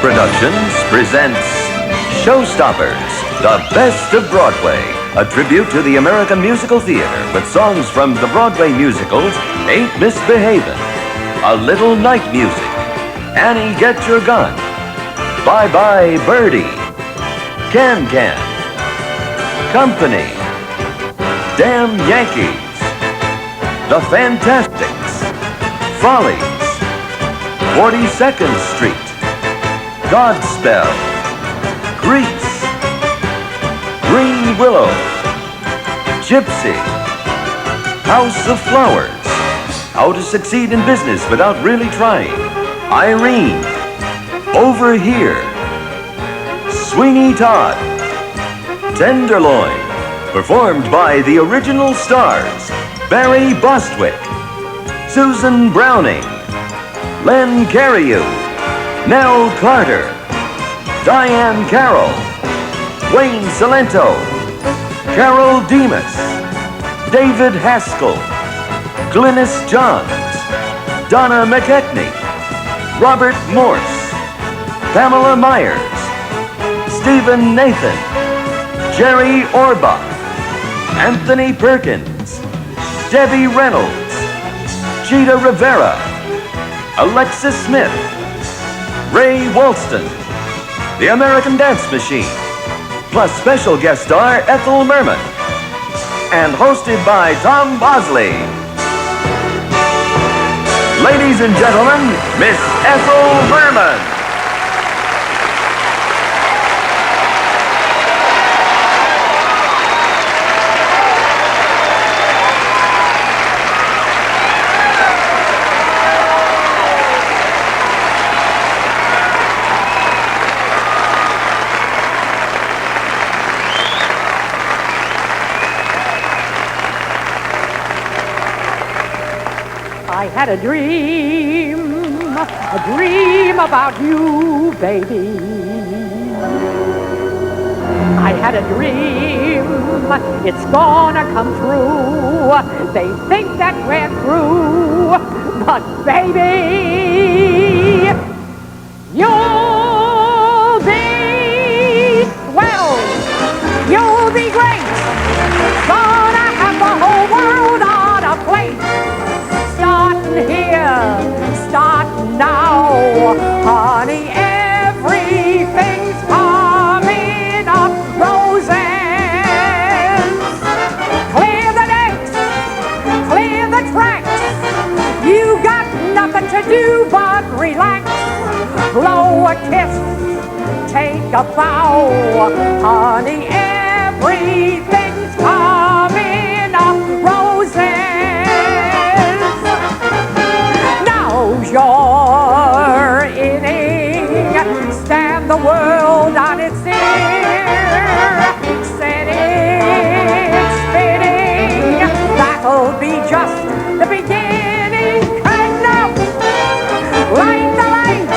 Productions presents Showstoppers, the best of Broadway, a tribute to the American musical theater with songs from the Broadway musicals Ain't Misbehavin', A Little Night Music, Annie Get Your Gun, Bye Birdie, Can, Company, Damn Yankees, The Fantasticks, Follies, 42nd Street, Godspell, Grease, Greenwillow, Gypsy, House of Flowers, How to Succeed in Business Without Really Trying, Irene, Over Here, Sweeney Todd, Tenderloin, performed by the original stars, Barry Bostwick, Susan Browning, Len Cariou, Nell Carter, Diane Carroll, Wayne Salento, Carol Demas, David Haskell, Glynis Johns, Donna McKechnie, Robert Morse, Pamela Myers, Stephen Nathan, Jerry Orbach, Anthony Perkins, Debbie Reynolds, Gita Rivera, Alexis Smith, Ray Walston, The American Dance Machine, plus special guest star Ethel Merman, and hosted by Tom Bosley. Ladies and gentlemen, Miss Ethel Merman. I had a dream about you, baby. I had a dream, it's gonna come true. They think that we're through, but baby, you'll be swell, you'll be great, gonna have the whole world on a plate. Start now, honey, everything's coming up roses. Clear the decks, clear the tracks, you got nothing to do but relax. Blow a kiss, take a bow, honey, everything's coming up roses. Your inning, stand the world on its ear, set it spinning, that'll be just the beginning. And now, light the lights,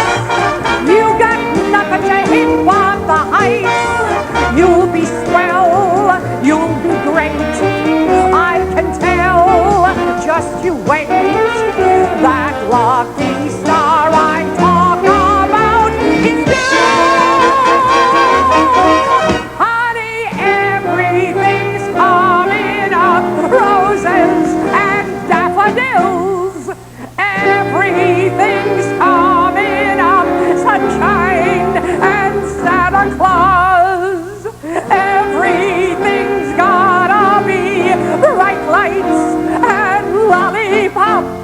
you got nothing to hit but the heights. You'll be swell, you'll be great, I can tell, just you wait. That lucky star I talk about is you. Honey, everything's coming up, roses and daffodils. Everything's coming up, sunshine and Santa Claus. Everything's gotta be bright lights and lollipops.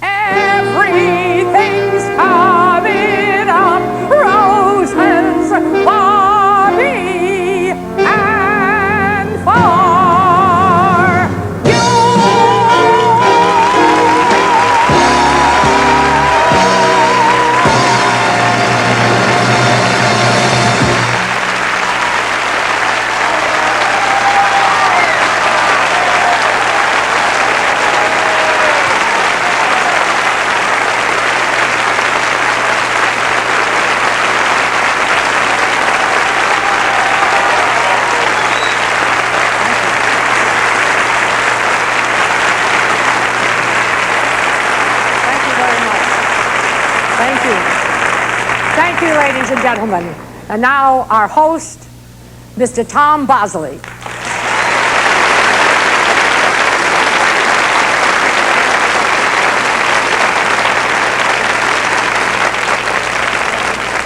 Everything's coming up, roses for me and for you. you, ladies and gentlemen. And now our host, Mr. Tom Bosley.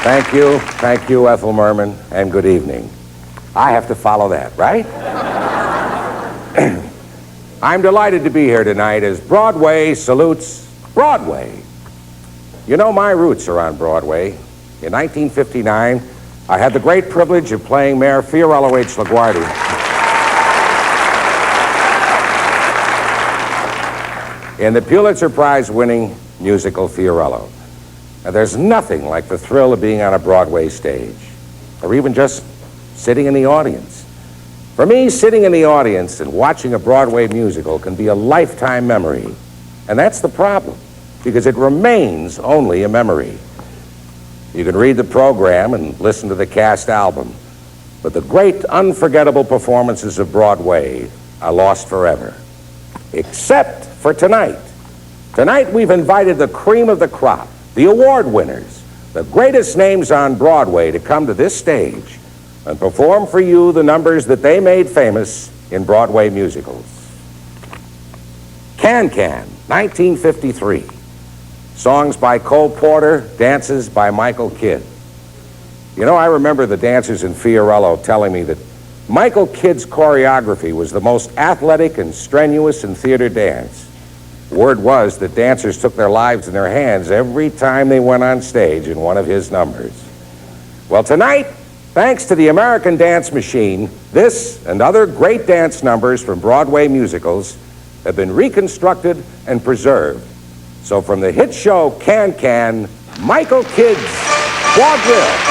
Thank you, Ethel Merman, and good evening. I have to follow that, right? I'm delighted to be here tonight as Broadway salutes Broadway. You know, my roots are on Broadway. In 1959, I had the great privilege of playing Mayor Fiorello H. LaGuardia. In the Pulitzer Prize-winning musical Fiorello. Now, there's nothing like the thrill of being on a Broadway stage, or even just sitting in the audience. For me, sitting in the audience and watching a Broadway musical can be a lifetime memory. And that's the problem, because it remains only a memory. You can read the program and listen to the cast album, but the great, unforgettable performances of Broadway are lost forever. Except for tonight. Tonight, we've invited the cream of the crop, the award winners, the greatest names on Broadway to come to this stage and perform for you the numbers that they made famous in Broadway musicals. Can-Can, 1953. Songs by Cole Porter, dances by Michael Kidd. You know, I remember the dancers in Fiorello telling me that Michael Kidd's choreography was the most athletic and strenuous in theater dance. Word was that dancers took their lives in their hands every time they went on stage in one of his numbers. Well, tonight, thanks to the American Dance Machine, this and other great dance numbers from Broadway musicals have been reconstructed and preserved. So from the hit show Can-Can, Michael Kidd's Quadrille.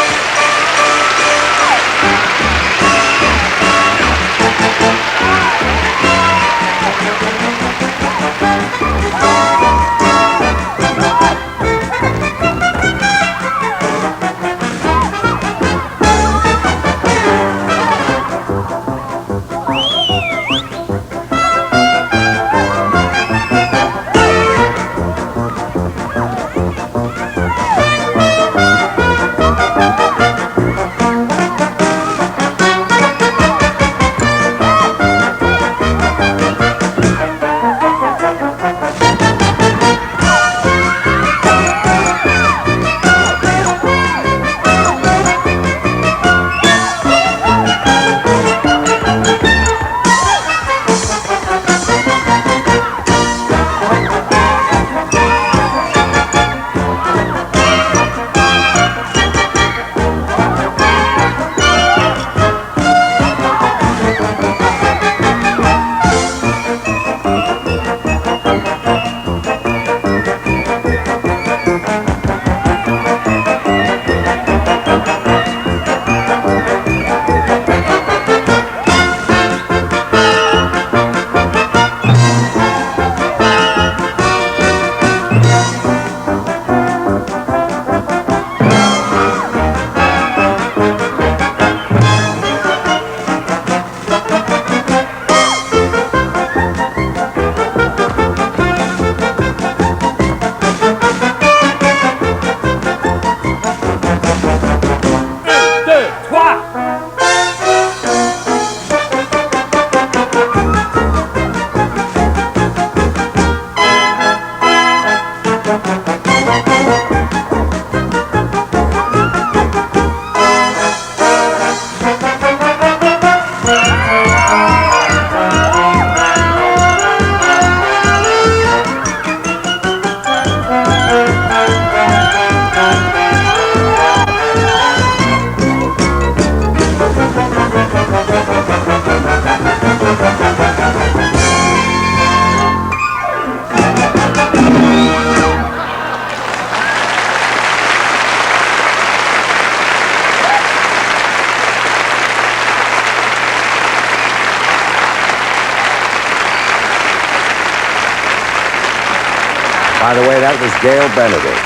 By the way, that was Gail Benedict.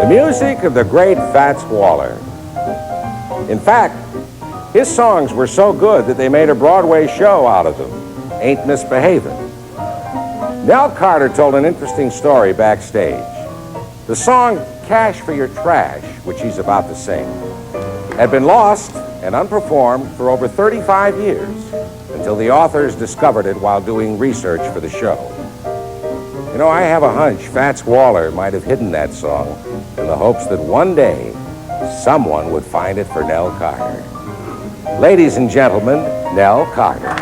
The music of the great Fats Waller. In fact, His songs were so good that they made a Broadway show out of them, Ain't Misbehavin'. Nell Carter told an interesting story backstage. The song Cash for Your Trash, which he's about to sing, had been lost and unperformed for over 35 years until the authors discovered it while doing research for the show. You know, I have a hunch Fats Waller might have hidden that song in the hopes that one day someone would find it for Nell Carter. Ladies and gentlemen, Nell Carter.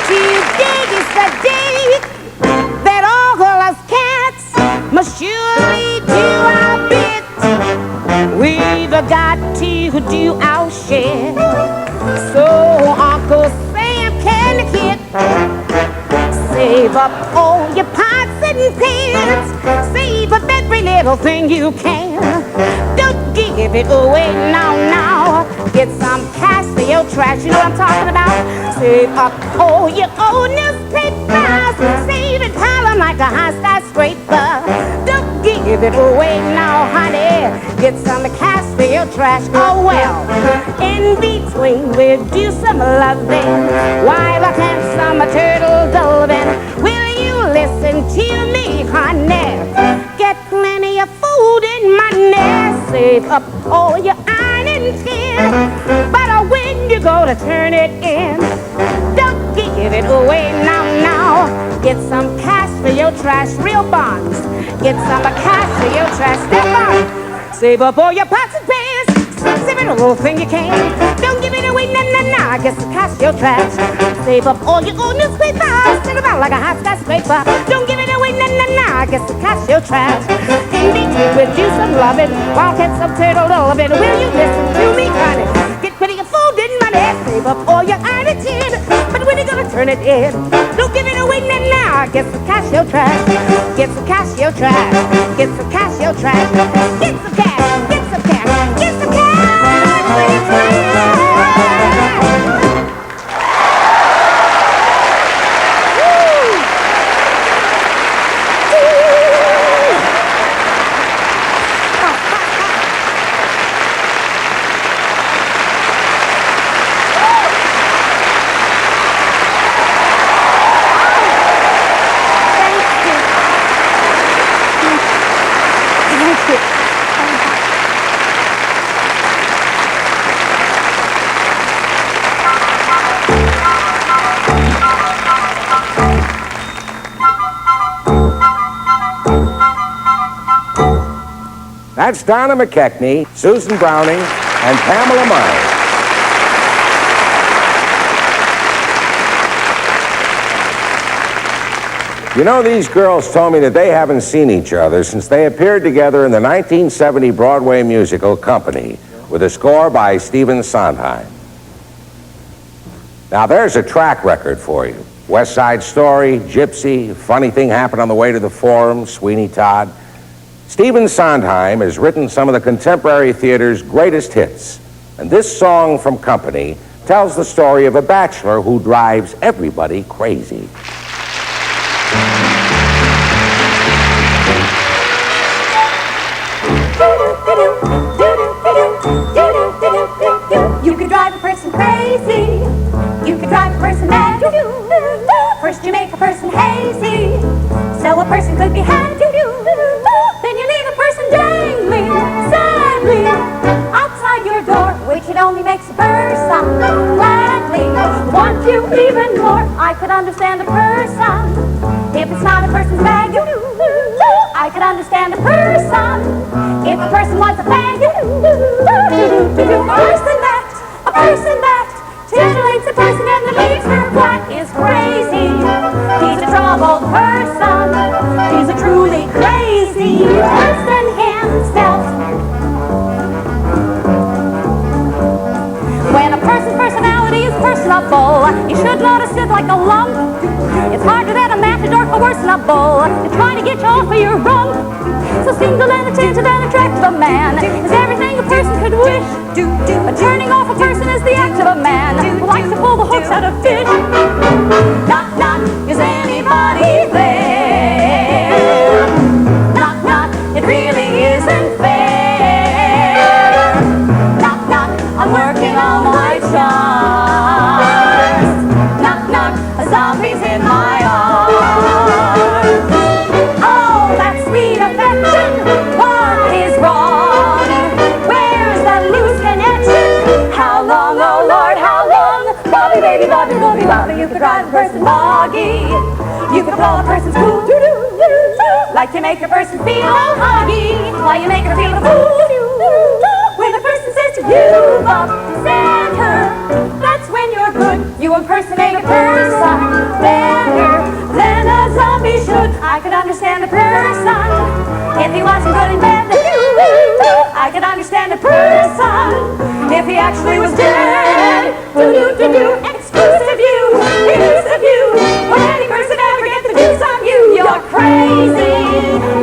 Today is the day that all us cats must surely do our bit. We've got to do our share, so Uncle Sam can hit. Save up all your pots and pans, save up every little thing you can. Don't give it away now. Get some cash for your trash, you know what I'm talking about. Save up all your old newspapers, save it, pile 'em like a high skyscraper. Don't give it away now, honey. Get some cash for your trash. Oh well, in between we'll do some loving while I can some turtle doving. Will you listen to me, honey? Get plenty of food and money. Save up all your iron and tin, but when you go to turn it in, don't give it away now. Get some cash for your trash, real bonds. Get some cash for your trash, step on. Save up all your pots and pans, save it a little thing you can. Don't give it away, nah. Get some cash for your trash. Save up all your old newspapers, send them out like a hot skyscraper. Don't give it away, nah. Get some cash for your trash. In between we'll do some loving, while get some turtle loving. Will you listen to me, honey? Get plenty of food and money, save up all your iron and tin, but when you gonna turn it in, don't give it away now. Get some cash, your trash. Get some cash, your trash. Get some cash, your trash. Get some cash, get some cash, get some cash for your trash. That's Donna McKechnie, Susan Browning, and Pamela Myers. You know, these girls told me that they haven't seen each other since they appeared together in the 1970 Broadway musical Company, with a score by Stephen Sondheim. Now, there's a track record for you. West Side Story, Gypsy, Funny Thing Happened on the Way to the Forum, Sweeney Todd. Stephen Sondheim has written some of the contemporary theater's greatest hits, and this song from Company tells the story of a bachelor who drives everybody crazy. You could drive a person crazy. You could drive a person mad. First you make a person hazy, so a person could be had. Then you leave a person dangling, sadly, outside your door, which it only makes a person gladly want you even more. I could understand a person if it's not a person's bag. I could understand a person if a person wants a bag. A person that titillates a person and then leaves her flat is crazy. He's a troubled person. He's a truly crazy person himself. When a person's personality is personable, you should notice it like a lump. It's harder than a matador for worsenable. It's trying to get you off of your rump. So single and attentive and attractive a man is everything a person could wish. But turning off a person is the act of a man who likes to pull the hooks out of fish. call a person's cool. Like to make a person feel all huggy while you make her feel the fool. When a person says to you, Bob, send her, that's when you're good. You impersonate a person better than a zombie should. I could understand a person if he wasn't good in bed. I could understand a person if he actually was dead. Exclusive you, elusive you. Will any person ever get the juice on you? You're crazy.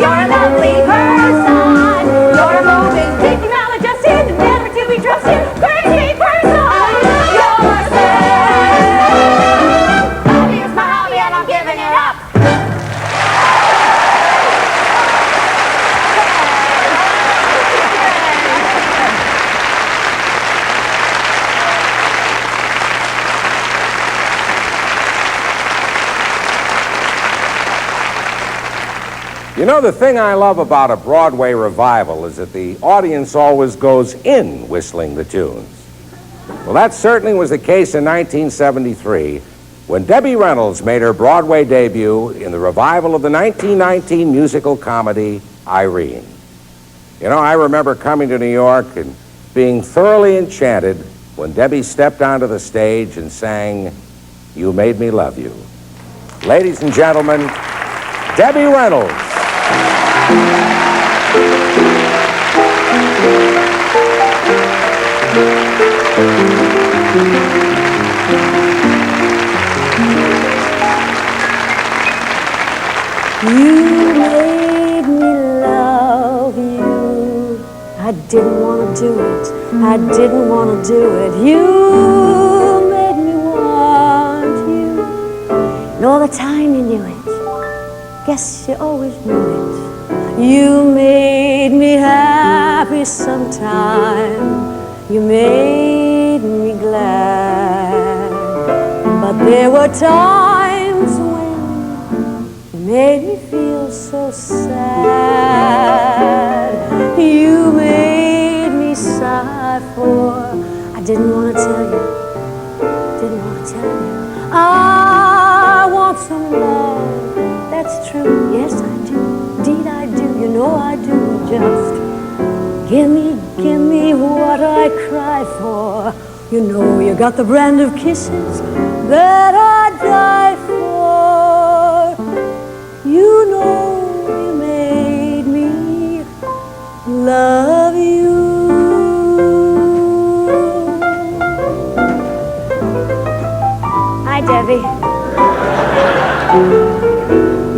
You're a lovely person. You're a moving, thinking, maladjusted, never to be trusted. Crazy person. You're sad. Hobby is my hobby and I'm giving it up. You know, the thing I love about a Broadway revival is that the audience always goes in whistling the tunes. Well, that certainly was the case in 1973 when Debbie Reynolds made her Broadway debut in the revival of the 1919 musical comedy Irene. You know, I remember coming to New York and being thoroughly enchanted when Debbie stepped onto the stage and sang, "You Made Me Love You." Ladies and gentlemen, Debbie Reynolds. You made me love you. I didn't want to do it. I didn't want to do it. You made me want you. And all the time you knew it. Guess you always knew it. You made me happy sometime. You made me glad. But there were times when you made me feel so sad. You made me sigh for. I didn't want to tell you. Didn't want to tell you. I want some love. That's true. Yes, I do. Indeed, I do. You know I do. Just give me what I cry for. You know you got the brand of kisses that I die for. You know you made me love you. Hi, Debbie.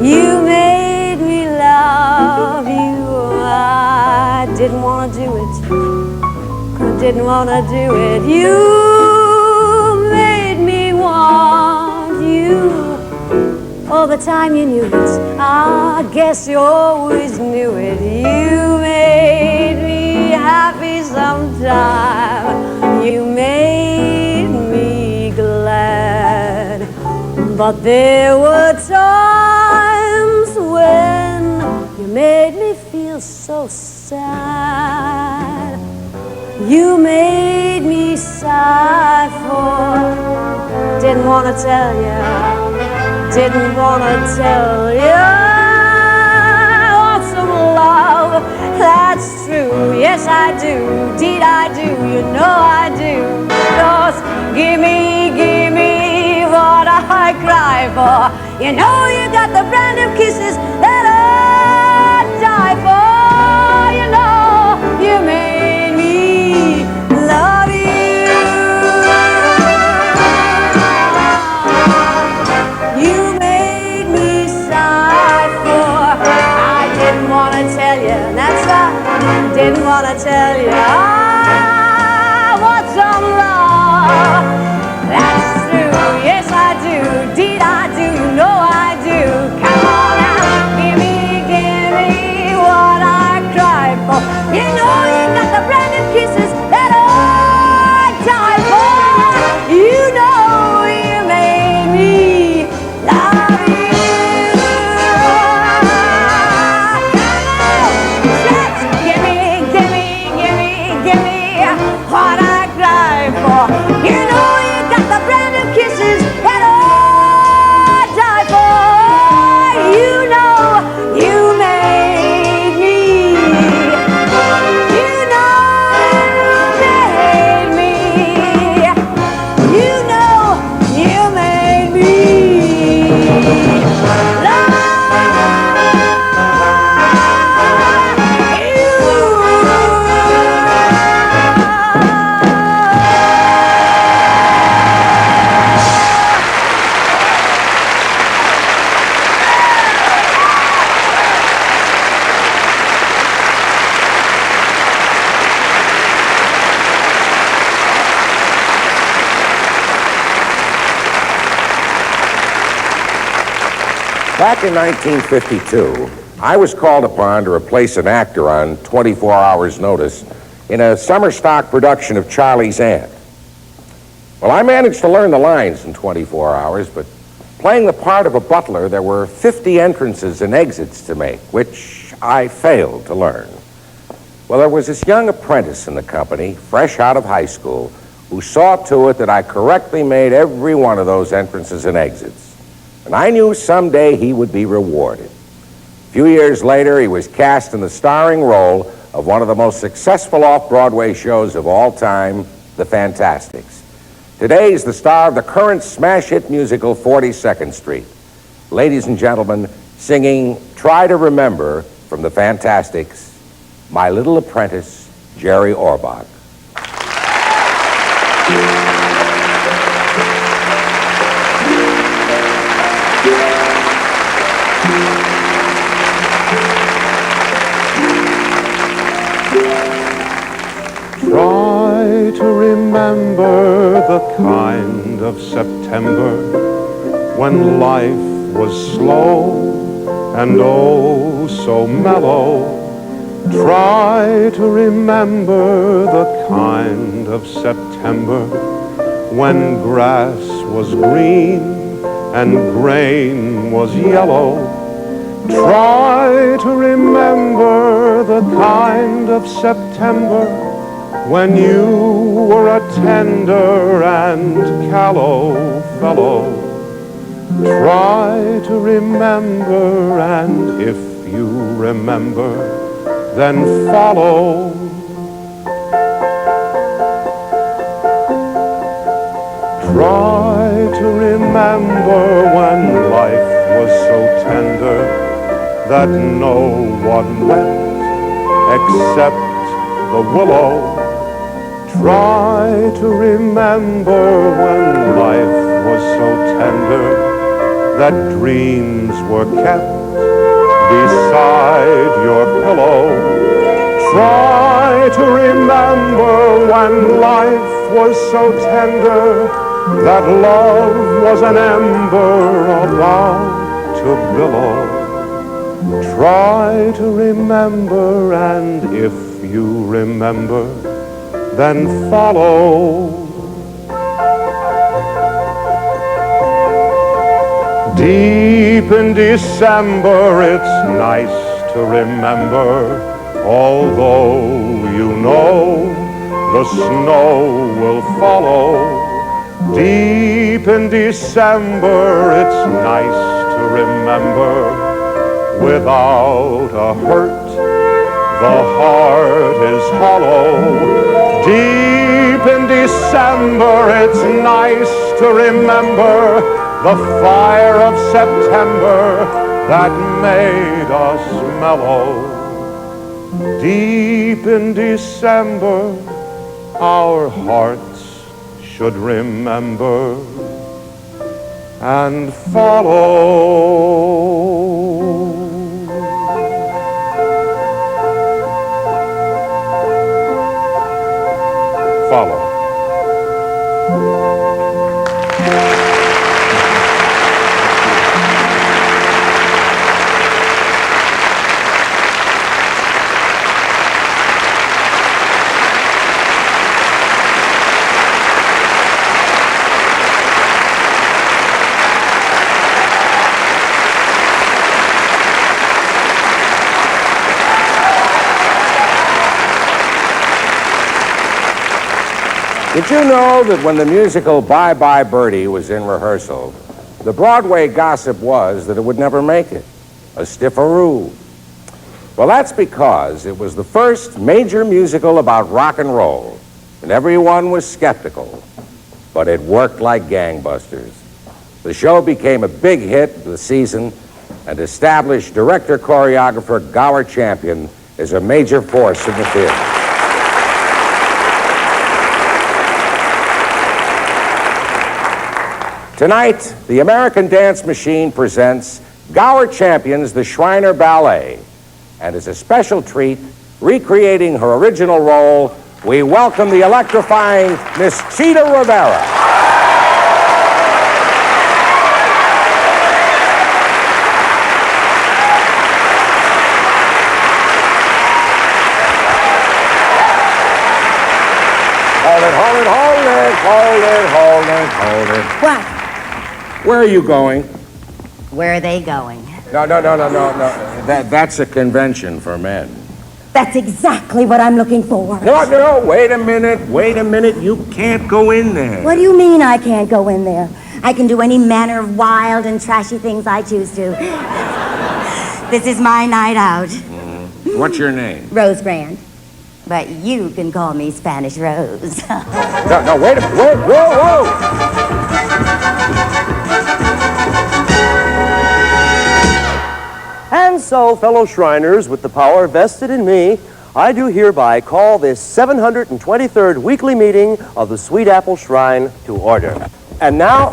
You made me love you. I didn't want to do it. Didn't want to do it. You made me want you. All the time you knew it. I guess you always knew it. You made me happy sometime. You made me glad. But there were times when you made me feel so sad. You made me sigh for. Didn't want to tell you. Didn't want to tell you. I want some love. That's true. Yes, I do. Indeed, I do. You know I do. Just give me what I cry for. You know you got the brand of kisses that I die for. You know you made me love you. You made me sigh for. I didn't want to tell you. That's right. Didn't want to tell you. I want some love. That's true. Yes, I do. Indeed, I do. You know I do. Come on now. Give me what I cry for. You know you got the brand of kisses that I die for. You know you made me love you. Just give me what I cry for. You know Back in 1952, I was called upon to replace an actor on 24 hours' notice in a summer stock production of Charlie's Aunt. Well, I managed to learn the lines in 24 hours, but playing the part of a butler, there were 50 entrances and exits to make, which I failed to learn. Well, there was this young apprentice in the company, fresh out of high school, who saw to it that I correctly made every one of those entrances and exits. And I knew someday he would be rewarded. A few years later, he was cast in the starring role of one of the most successful off-Broadway shows of all time, The Fantasticks. Today, he's the star of the current smash hit musical 42nd Street. Ladies and gentlemen, singing Try to Remember from The Fantasticks, my little apprentice, Jerry Orbach. Try to remember the kind of September when life was slow and oh so mellow. Try to remember the kind of September when grass was green and grain was yellow. Try to remember the kind of September when you were a tender and callow fellow. Try to remember, and if you remember, then follow. Try to remember when life was so tender that no one wept except the willow. Try to remember when life was so tender that dreams were kept beside your pillow. Try to remember when life was so tender that love was an ember about to billow. Try to remember, and if you remember, then follow. Deep in December, it's nice to remember, although you know the snow will follow. Deep in December, it's nice to remember, without a hurt, the heart is hollow. Deep in December, it's nice to remember the fire of September that made us mellow. Deep in December, our hearts should remember and follow. Follow. Did you know that when the musical Bye Birdie was in rehearsal, the Broadway gossip was that it would never make it? A stiffaroo. Well, that's because it was the first major musical about rock and roll, and everyone was skeptical. But it worked like gangbusters. The show became a big hit of the season and established director-choreographer Gower Champion as a major force in the theater. Tonight, the American Dance Machine presents Gower Champion's The Shriner Ballet. And as a special treat, recreating her original role, we welcome the electrifying Miss Chita Rivera. Hold it. What? Where are you going? Where are they going? No. That's a convention for men. That's exactly what I'm looking for. No, wait a minute. You can't go in there. What do you mean I can't go in there? I can do any manner of wild and trashy things I choose to. This is my night out. What's your name? Rose Brand. But you can call me Spanish Rose. No, wait a minute. Whoa. And so, fellow Shriners, with the power vested in me, I do hereby call this 723rd weekly meeting of the Sweet Apple Shrine to order. And now...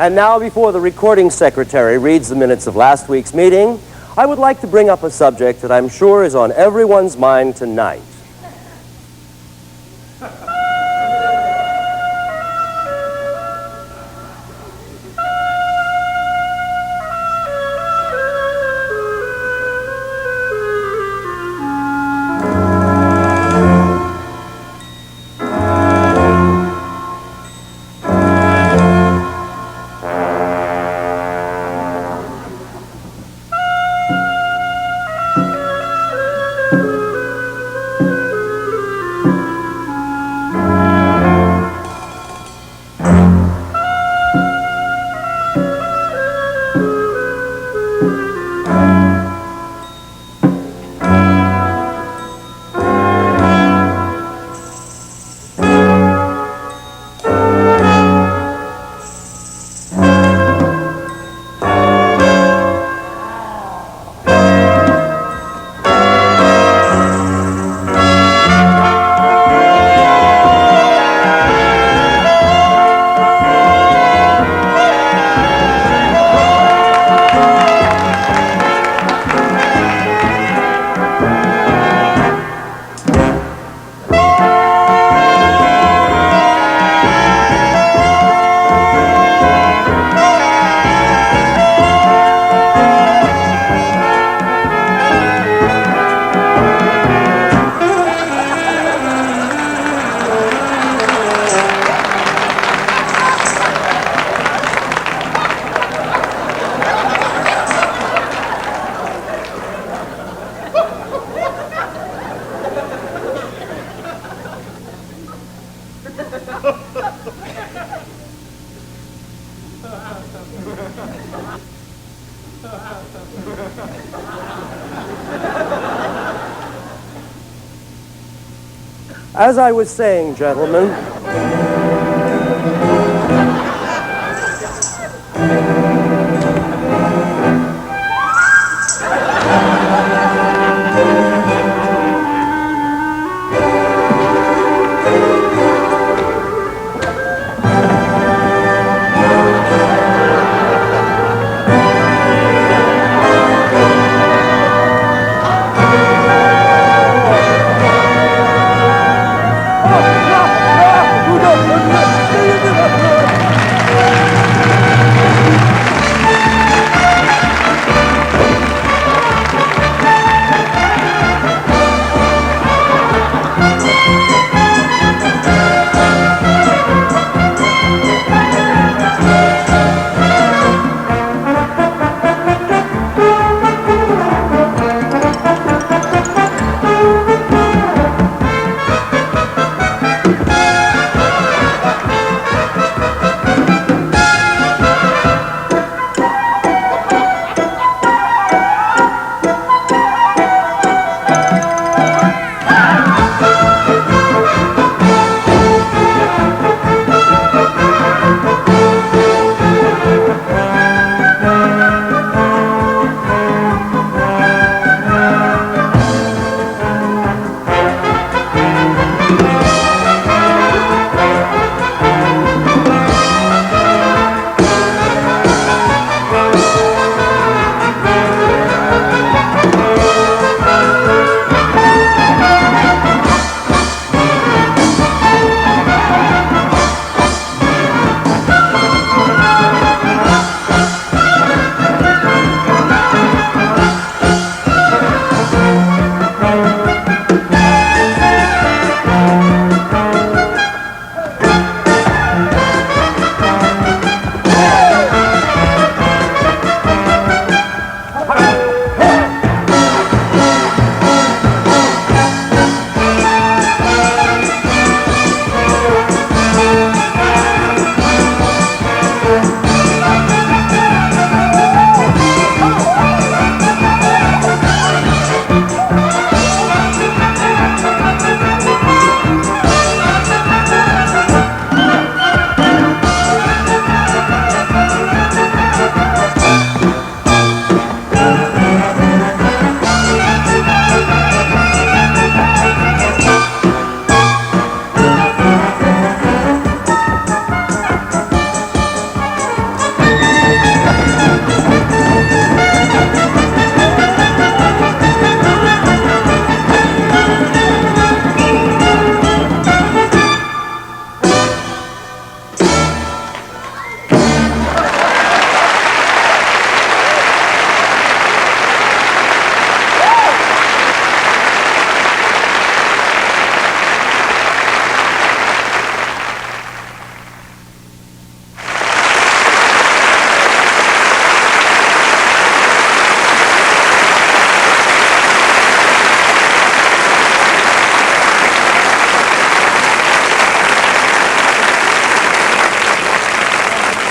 And now, before the recording secretary reads the minutes of last week's meeting, I would like to bring up a subject that I'm sure is on everyone's mind tonight. As I was saying, gentlemen,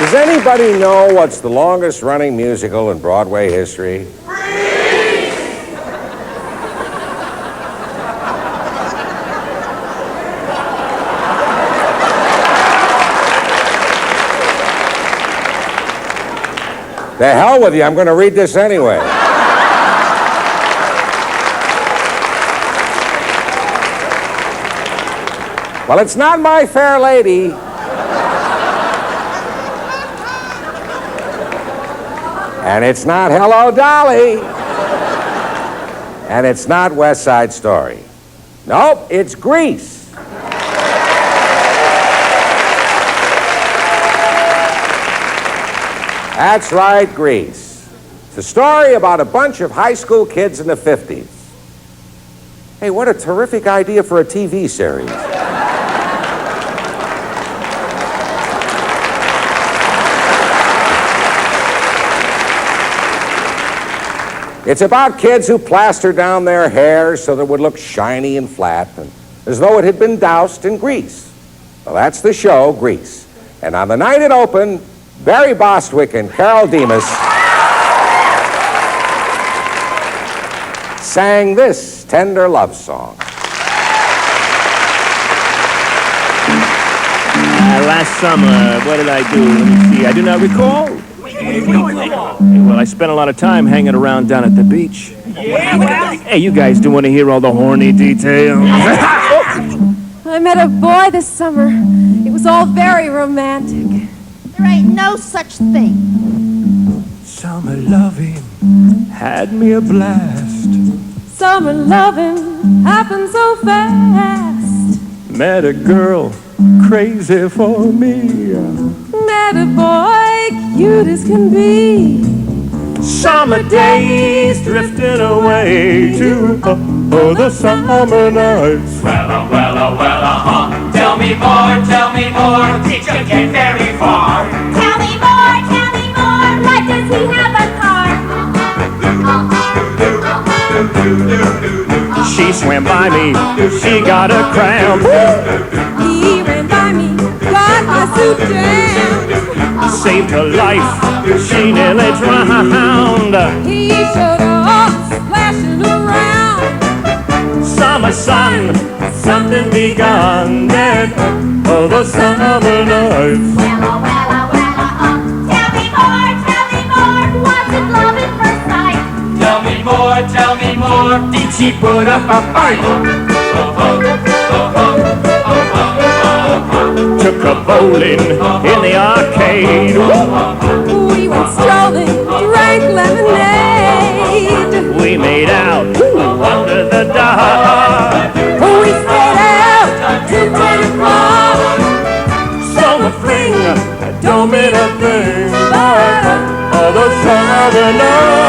Does anybody know what's the longest running musical in Broadway history? The hell with you, I'm going to read this anyway. Well, it's not My Fair Lady. And it's not Hello, Dolly. And it's not West Side Story. Nope, it's Grease. That's right, Grease. It's a story about a bunch of high school kids in the 50s. Hey, what a terrific idea for a TV series. It's about kids who plaster down their hair so that it would look shiny and flat, and as though it had been doused in grease. Well, that's the show, Grease. And on the night it opened, Barry Bostwick and Carol Demas sang this tender love song. Last summer, what did I do? Let me see. I do not recall. Well, I spent a lot of time hanging around down at the beach. Hey, you guys do want to hear all the horny details? I met a boy this summer. It was all very romantic. There ain't no such thing. Summer loving had me a blast. Summer loving happened so fast. Met a girl crazy for me. Met a boy cute as can be. Summer days drifting away to the summer nights. Well, tell me more, did you get very far? Tell me more, what does he have a car? She swam by me, she got a cramp. He ran by me, got my suit jammed. Saved her life, she nearly drowned. He showed up, splashing around. Summer sun, something begun then. The summer nights. Well, tell me more, what's it love at first sight? Tell me more, did she put up a fight? Took a bowling in the arcade. We went strolling, drank lemonade. We made out under the dark. We stayed out till 10 o'clock. Summer fling, don't mean a thing but the summer nights.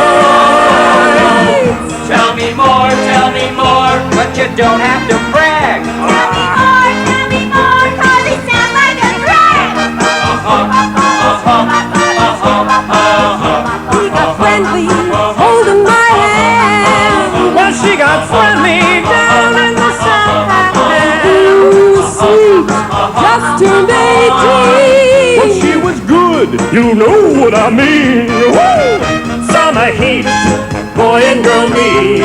Tell me more, but you don't have to brag. Tell me more, cause he sounds like a drag. He got friendly, holding my hand. Well, she got friendly down in the sand. Ooh, sweet, just turned 18. But she was good, you know what I mean. Woo! Summer heat, boy and girl meet.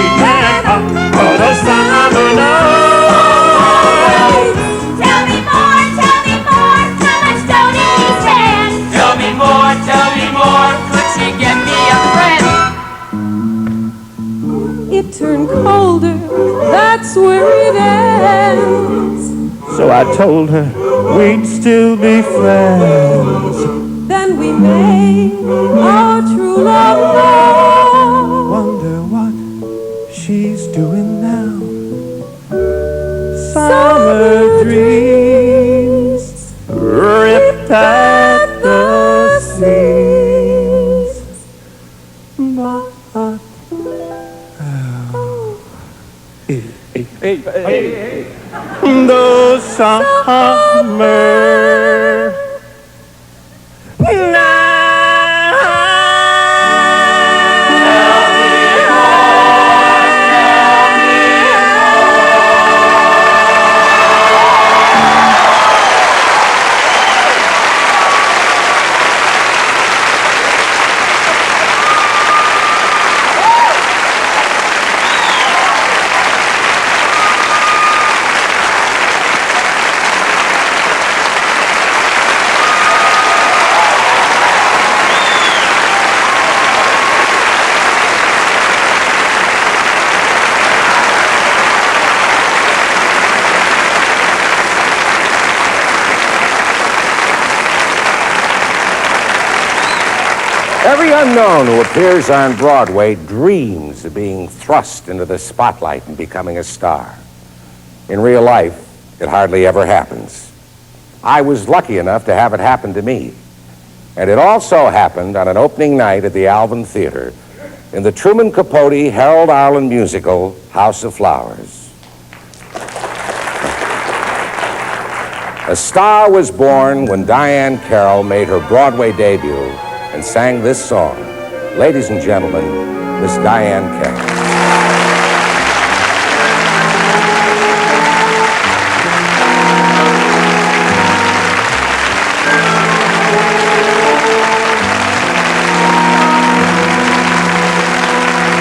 For the summer night. Tell me more, how much don't he stand? Tell me more, could she get me a friend? It turned colder, that's where it ends. So I told her we'd still be friends. Then we made our true love vow. Wonder what she's doing now. Summer dreams ripped at the seams. But those summer Every unknown who appears on Broadway dreams of being thrust into the spotlight and becoming a star. In real life, it hardly ever happens. I was lucky enough to have it happen to me. And it also happened on an opening night at the Alvin Theater in the Truman Capote Harold Arlen musical, House of Flowers. A star was born when Diane Carroll made her Broadway debut and sang this song. Ladies and gentlemen, Miss Diane Carroll.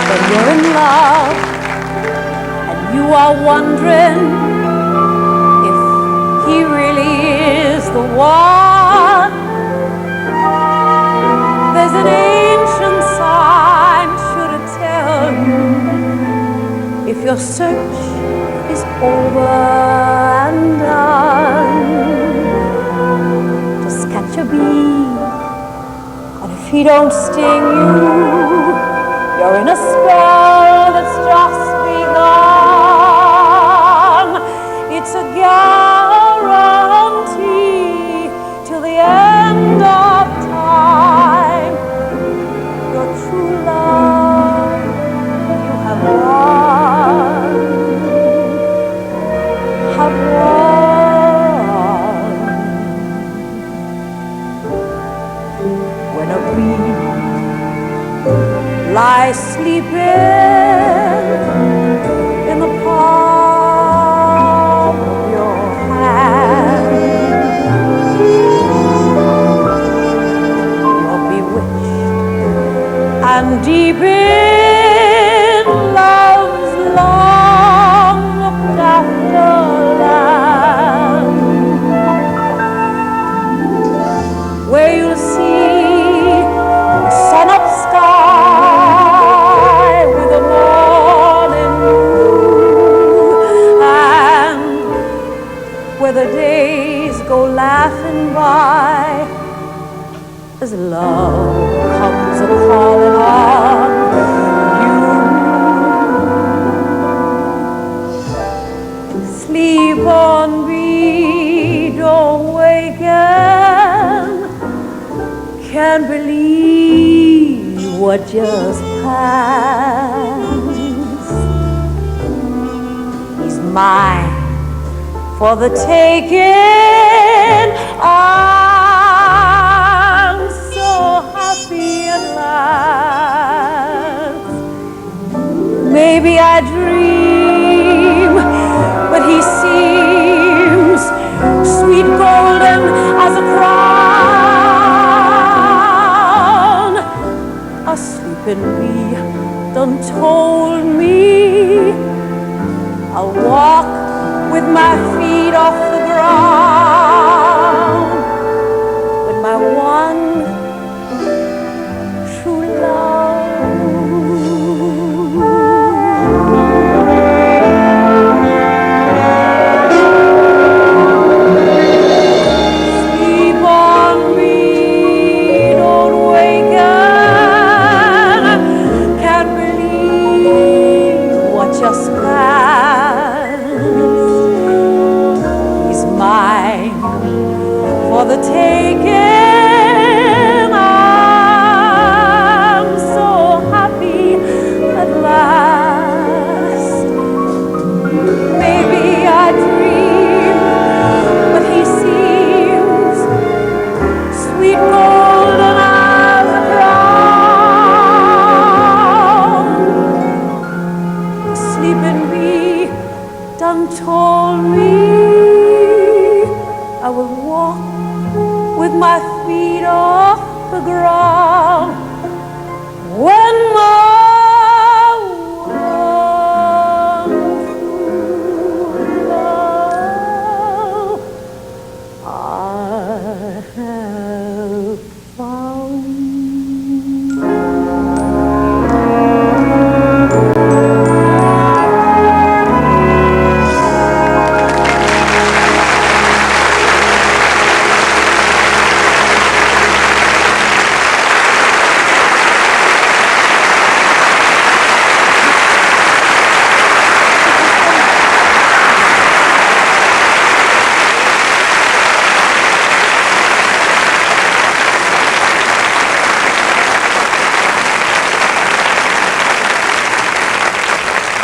When you're in love and you are wondering if he really is the one, there's an ancient sign sure to tell you if your search is over and done. Just catch a bee, and if he don't sting you, you're in a spell that's just begun. It's a guarantee till the end of time. Your true love you have won, have won. When a bee lie sleeping in the palm of your hand, you're bewitched and deep in love's long looked after land, where you'll see the sun up sky with the morning dew, and where the days go laughing by as love comes a-calling on you. Sleep on me, don't waken, can't believe what just passed. He's mine for the taking. I'm so happy at last. Maybe I dream, but he seems sweet golden as a crown. A sleeping bee done told me I'll walk with my feet off the ground, with my one true love. Sleep on me, don't waken, can't believe what just passed. He's mine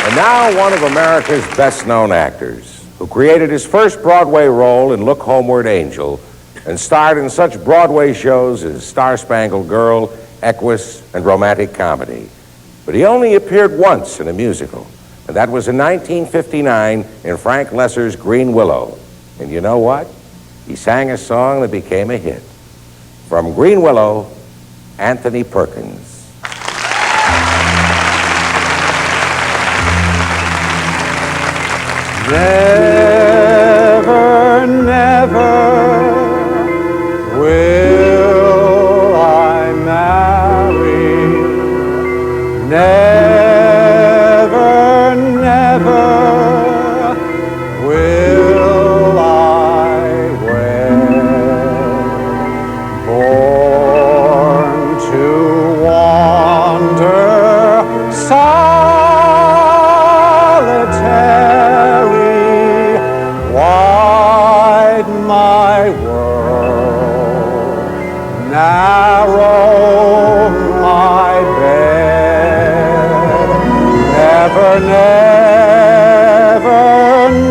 And now one of America's best-known actors, who created his first Broadway role in Look Homeward Angel and starred in such Broadway shows as Star-Spangled Girl, Equus, and Romantic Comedy. But he only appeared once in a musical, and that was in 1959 in Frank Loesser's Greenwillow. And you know what? He sang a song that became a hit. From Greenwillow, Anthony Perkins. Never, never will I marry. Never, never will I wed. Born to wander solitary, wide my world, narrow my bed. Never, never,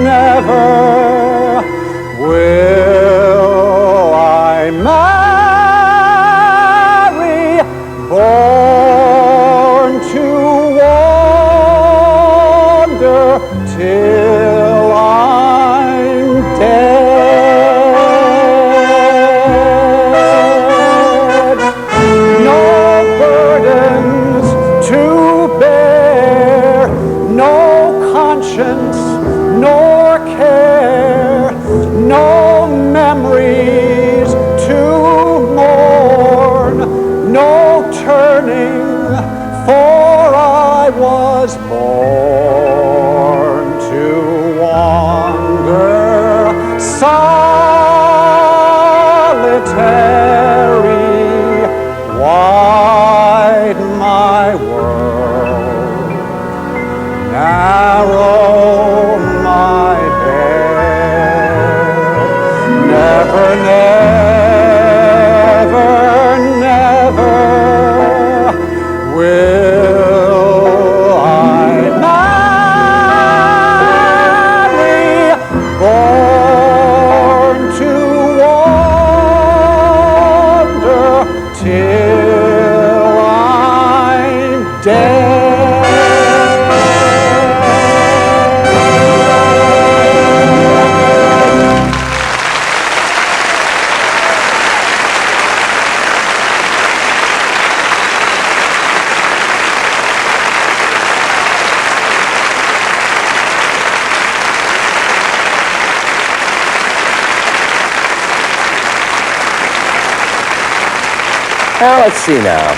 never will I marry, born to wander till I'm dead. No burdens to bear, no conscience nor care, no memories to mourn, no turning, for I was born to wander solitary, wide my world, narrow my bed. Never, never, never will I marry, born to wander till I'm dead. Now, let's see now.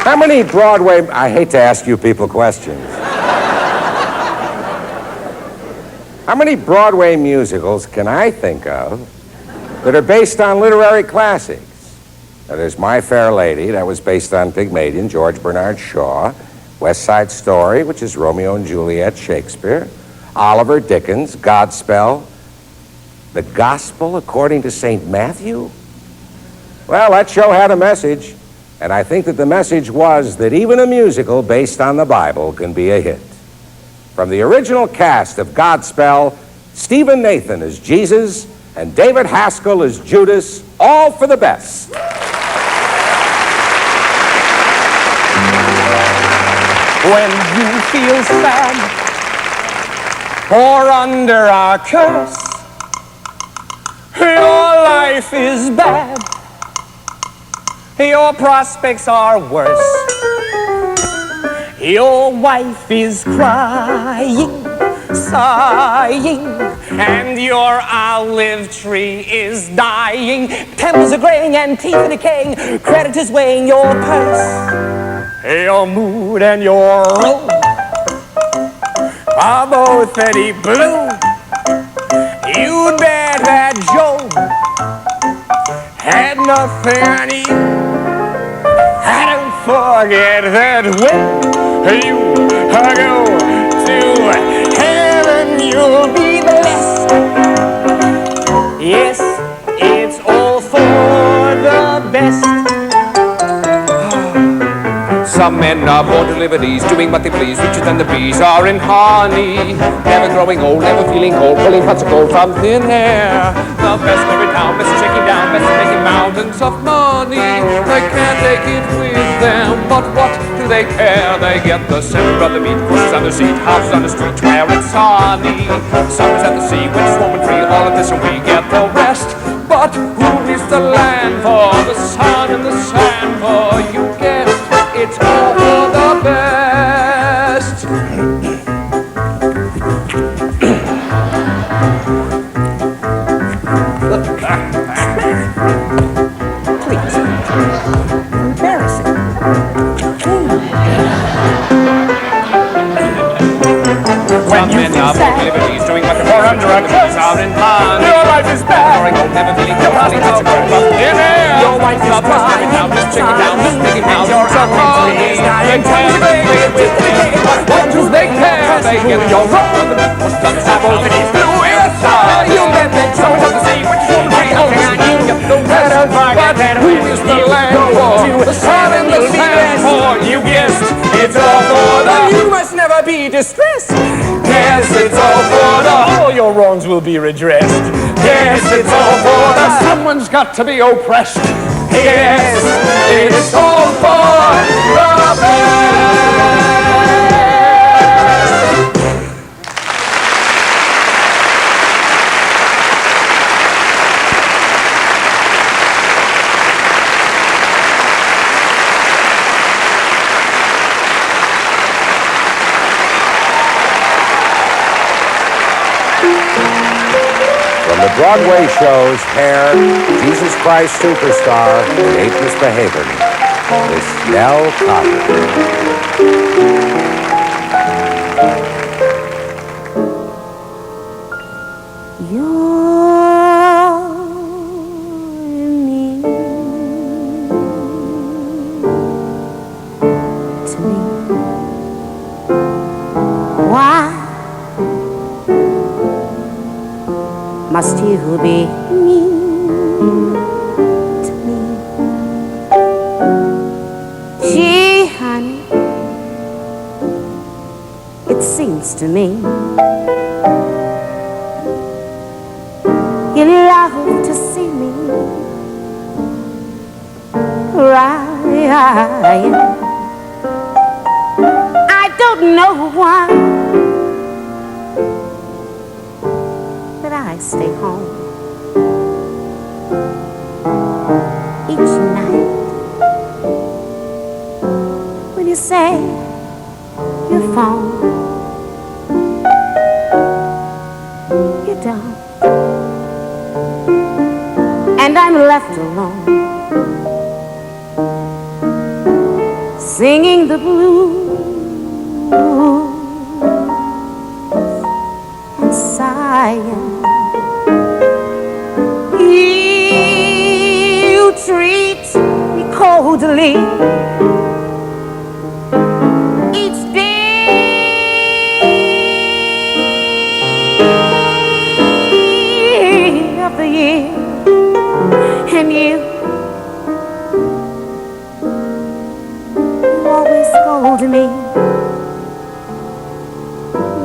How many Broadway... I hate to ask you people questions. How many Broadway musicals can I think of that are based on literary classics? Now, there's My Fair Lady, that was based on Pygmalion, George Bernard Shaw. West Side Story, which is Romeo and Juliet, Shakespeare. Oliver Dickens, Godspell. The Gospel according to St. Matthew? Well, that show had a message, and I think that the message was that even a musical based on the Bible can be a hit. From the original cast of Godspell, Stephen Nathan as Jesus and David Haskell as Judas, all for the best. When you feel sad or under our curse, your life is bad, your prospects are worse. Your wife is crying, sighing, and your olive tree is dying. Temples are graying and teeth are decaying, creditors weighing your purse. Your mood and your room are both Eddie Blue. You'd bet that Job had nothing on you. I don't forget that when you go to heaven, you'll be blessed. Yes, it's all for the best. Some men are born to liberties, doing what they please, richer than the bees are in honey. Never growing old, never feeling cold, pulling pots of gold from thin air. The best of it down, best of shaking down, best of making mountains of money. They can't take it with them, but what do they care? They get the center of the meat, pushes on the seat, houses on the street where it's sunny. Summers at the sea, winter's warm and free, all of this and we get the rest. But who is the land for? The sun and the sand for? You guessed, it's all for the best. Please. Embarrassing. When men are born liberties, doing what they're under our knees out in honey. Your life is bad. Growing old, never feeling cold, honey, that's a good love in air. Your wife is fine. Now, just checking down, just making down. Your honey is dying. What do they care? They get your rock on the beat, what's done is apple, and he's blue inside. You get the joy of the sea, which is free, oh, you get the rest. But who is the land for? The sun and the sand for? You guessed, it's all for the... You must never be distressed. Yes, it's all for the... All your wrongs will be redressed. Yes, it's all for the... Someone's got to be oppressed. Yes, it's all for the best. The Broadway shows Hair, Jesus Christ Superstar, and Ain't Misbehavin'. Miss Nell Cotter. Must you be mean to me? Gee, honey, it seems to me you love to see me crying. I don't know why, I stay home each night. When you say your phone, you don't, and I'm left alone, singing the blues and sighing. You treat me coldly each day of the year, and you always scold me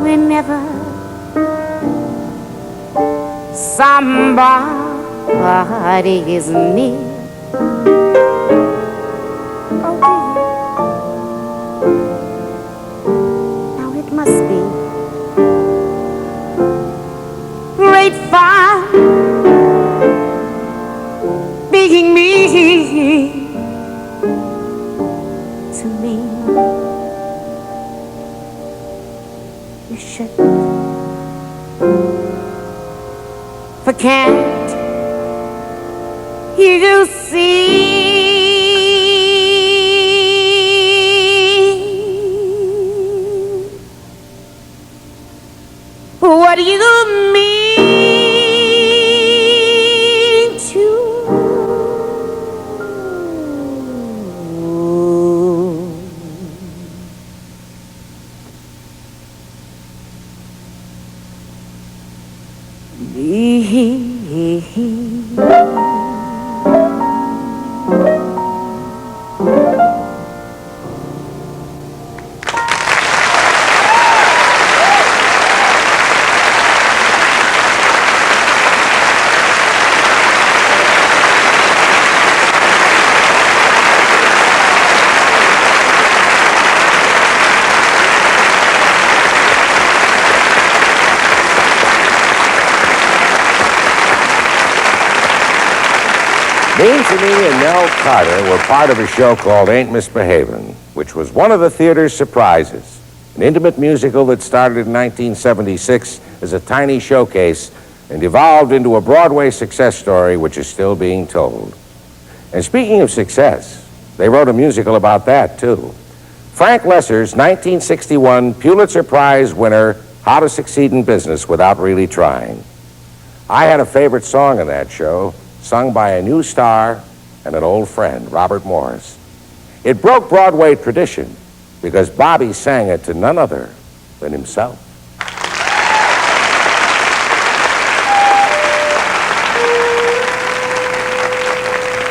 whenever somebody is near. Oh dear, now it must be great fun being me to me. You shouldn't, for can't you see what you mean to me? Sweeney and Nell Carter were part of a show called Ain't Misbehavin', which was one of the theater's surprises. An intimate musical that started in 1976 as a tiny showcase and evolved into a Broadway success story which is still being told. And speaking of success, they wrote a musical about that, too. Frank Lesser's 1961 Pulitzer Prize winner, How to Succeed in Business Without Really Trying. I had a favorite song in that show, sung by a new star and an old friend, Robert Morris. It broke Broadway tradition because Bobby sang it to none other than himself.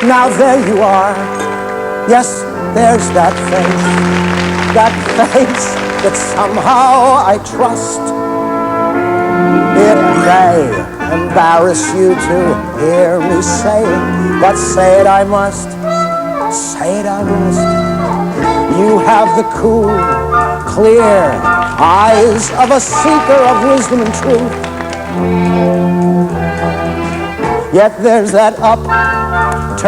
Now there you are. Yes, there's that face that somehow I trust. It may embarrass you to hear me say it, but say it I must, say it I must. You have the cool, clear eyes of a seeker of wisdom and truth. Yet there's that upturned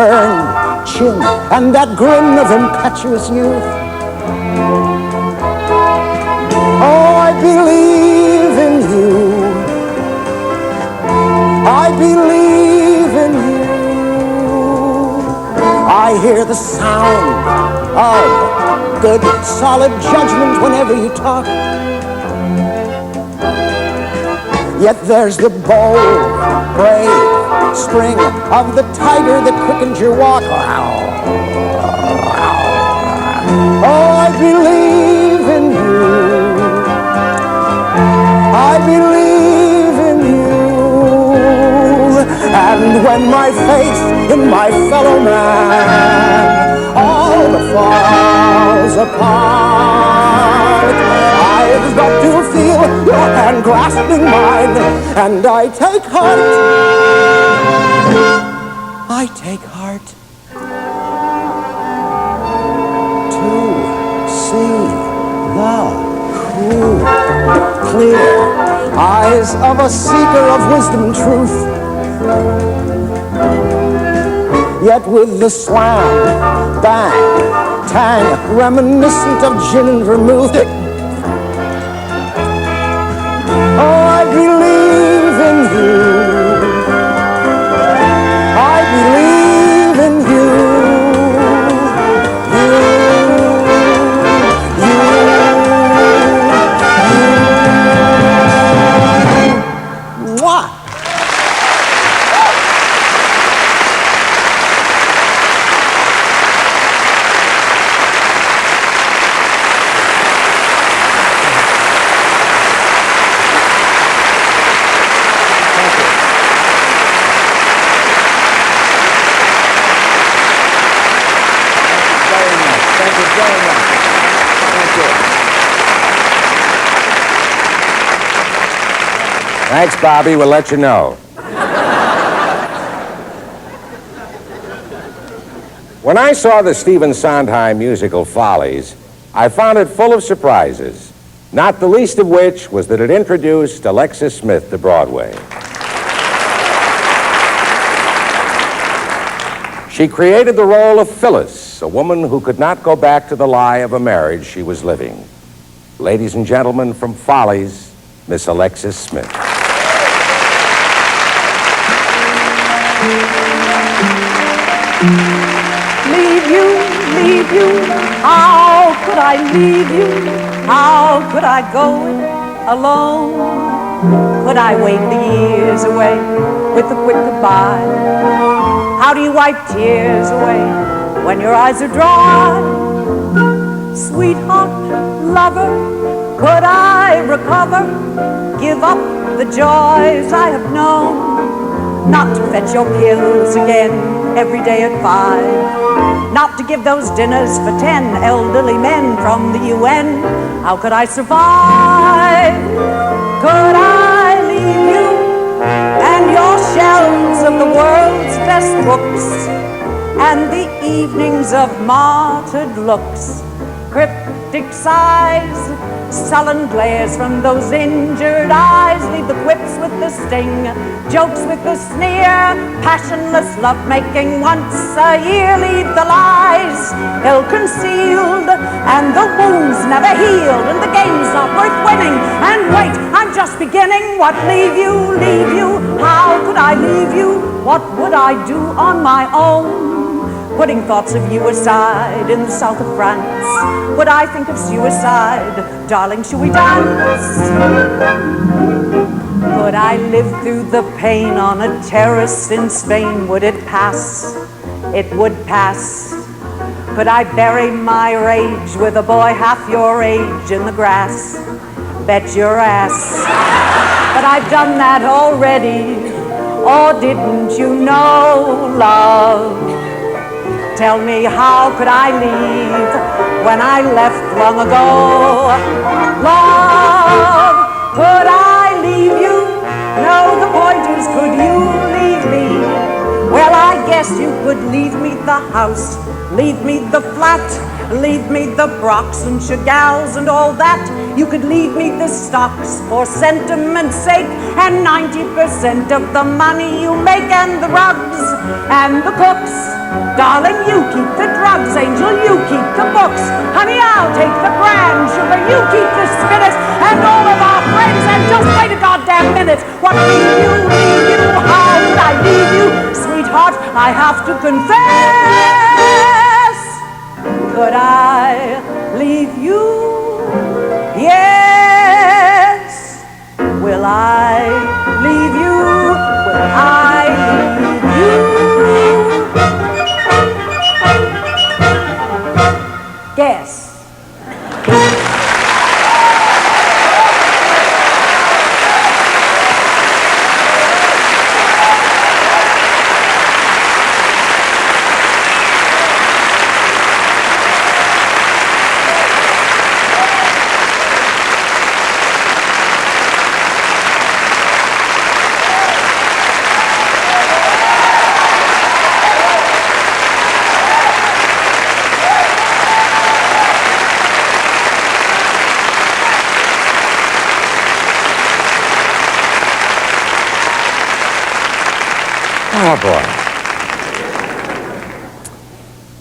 chin and that grin of impetuous youth. Oh, I believe in you. I believe in you. I hear the sound of good, solid judgment whenever you talk. Yet there's the bold, brave spring of the tiger that quickens your walk. Oh, I believe in you. I believe in you. And when my faith in my fellow man all falls apart, I've got to feel your hand grasping mine, and I take heart. I take heart to see the cool, clear eyes of a seeker of wisdom and truth. Yet with the slam, bang, tang, reminiscent of gin and vermouth. Oh, I believe in you. I believe in you. Mwah! Thanks, Bobby. We'll let you know. When I saw the Stephen Sondheim musical Follies, I found it full of surprises, not the least of which was that it introduced Alexis Smith to Broadway. She created the role of Phyllis, a woman who could not go back to the lie of a marriage she was living. Ladies and gentlemen, from Follies, Miss Alexis Smith. Leave you, how could I leave you? How could I go alone? Could I wave the years away with a quick goodbye? How do you wipe tears away when your eyes are dry? Sweetheart, lover, could I recover? Give up the joys I have known? Not to fetch your pills again every day at 5. Not to give those dinners for 10 elderly men from the UN. How could I survive? Could I leave you and your shelves of the world's best books and the evenings of martyred looks, cryptic sighs Sullen glares from those injured eyes leave the quips with the sting, jokes with the sneer, passionless lovemaking once a year leave the lies ill-concealed, and the wounds never healed, and the game's not worth winning. And wait, I'm just beginning. What leave you, leave you? How could I leave you? What would I do on my own? Putting thoughts of you aside in the south of France, would I think of suicide? Darling, should we dance? Could I live through the pain on a terrace in Spain? Would it pass? It would pass. Could I bury my rage with a boy half your age in the grass? Bet your ass. But I've done that already. Or didn't you know, love? Tell me, how could I leave when I left long ago? Love, could I leave you? No, the point is, could you leave me? Well, I guess you could leave me the house, leave me the flat, leave me the Brocs and Chagalls and all that. You could leave me the stocks for sentiment's sake, and 90% of the money you make, and the rugs and the cooks. Darling, you keep the drugs, angel, you keep the books. Honey, I'll take the brand, sugar, you keep the spinach, and all of our friends, and just wait a goddamn minute. What leave you, leave you? How could I leave you? Sweetheart, I have to confess. Could I leave you? Yes. Will I leave you? Will I leave you? Guess. Oh, boy.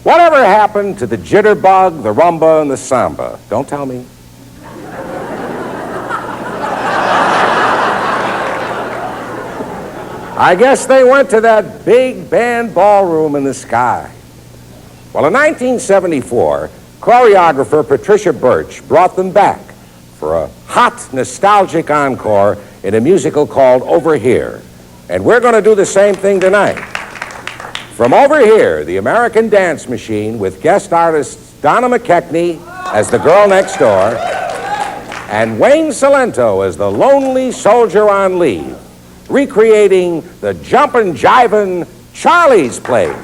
Whatever happened to the jitterbug, the rumba, and the samba? Don't tell me. I guess they went to that big band ballroom in the sky. Well, in 1974, choreographer Patricia Birch brought them back for a hot, nostalgic encore in a musical called Over Here. And we're going to do the same thing tonight. From Over Here, the American Dance Machine, with guest artists Donna McKechnie as the girl next door and Wayne Salento as the lonely soldier on leave, recreating the jumpin', jivin' Charlie's Place.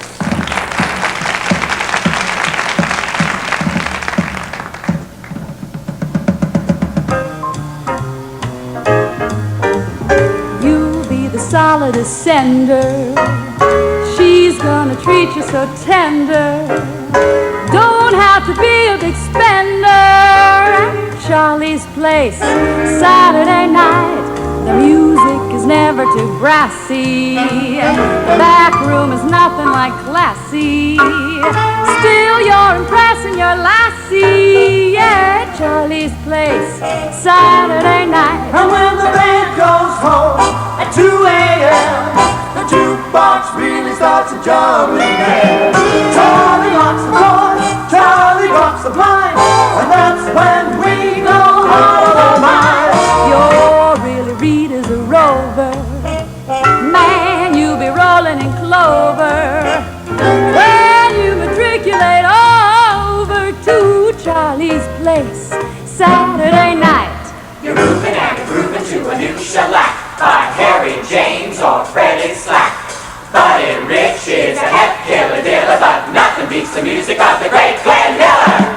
Solidest sender, she's gonna treat you so tender. Don't have to be a big spender. Charlie's Place, Saturday night. The music is never too brassy. The back room is nothing like classy. Still you're impressing your lassie. Yeah, Charlie's Place, Saturday night. And when the band goes home at 2 a.m., the jukebox really starts to jump again. Charlie locks the doors, Charlie drops the blinds, and that's when we go out of our minds. You're really Rita's a rover. Man, you'll be rolling in clover when you matriculate over to Charlie's Place, Saturday night. You're moving and grooving to a new shellac by Harry James or Freddie Slack. Buddy Rich is a hep killer diller, but nothing beats the music of the great Glenn Miller.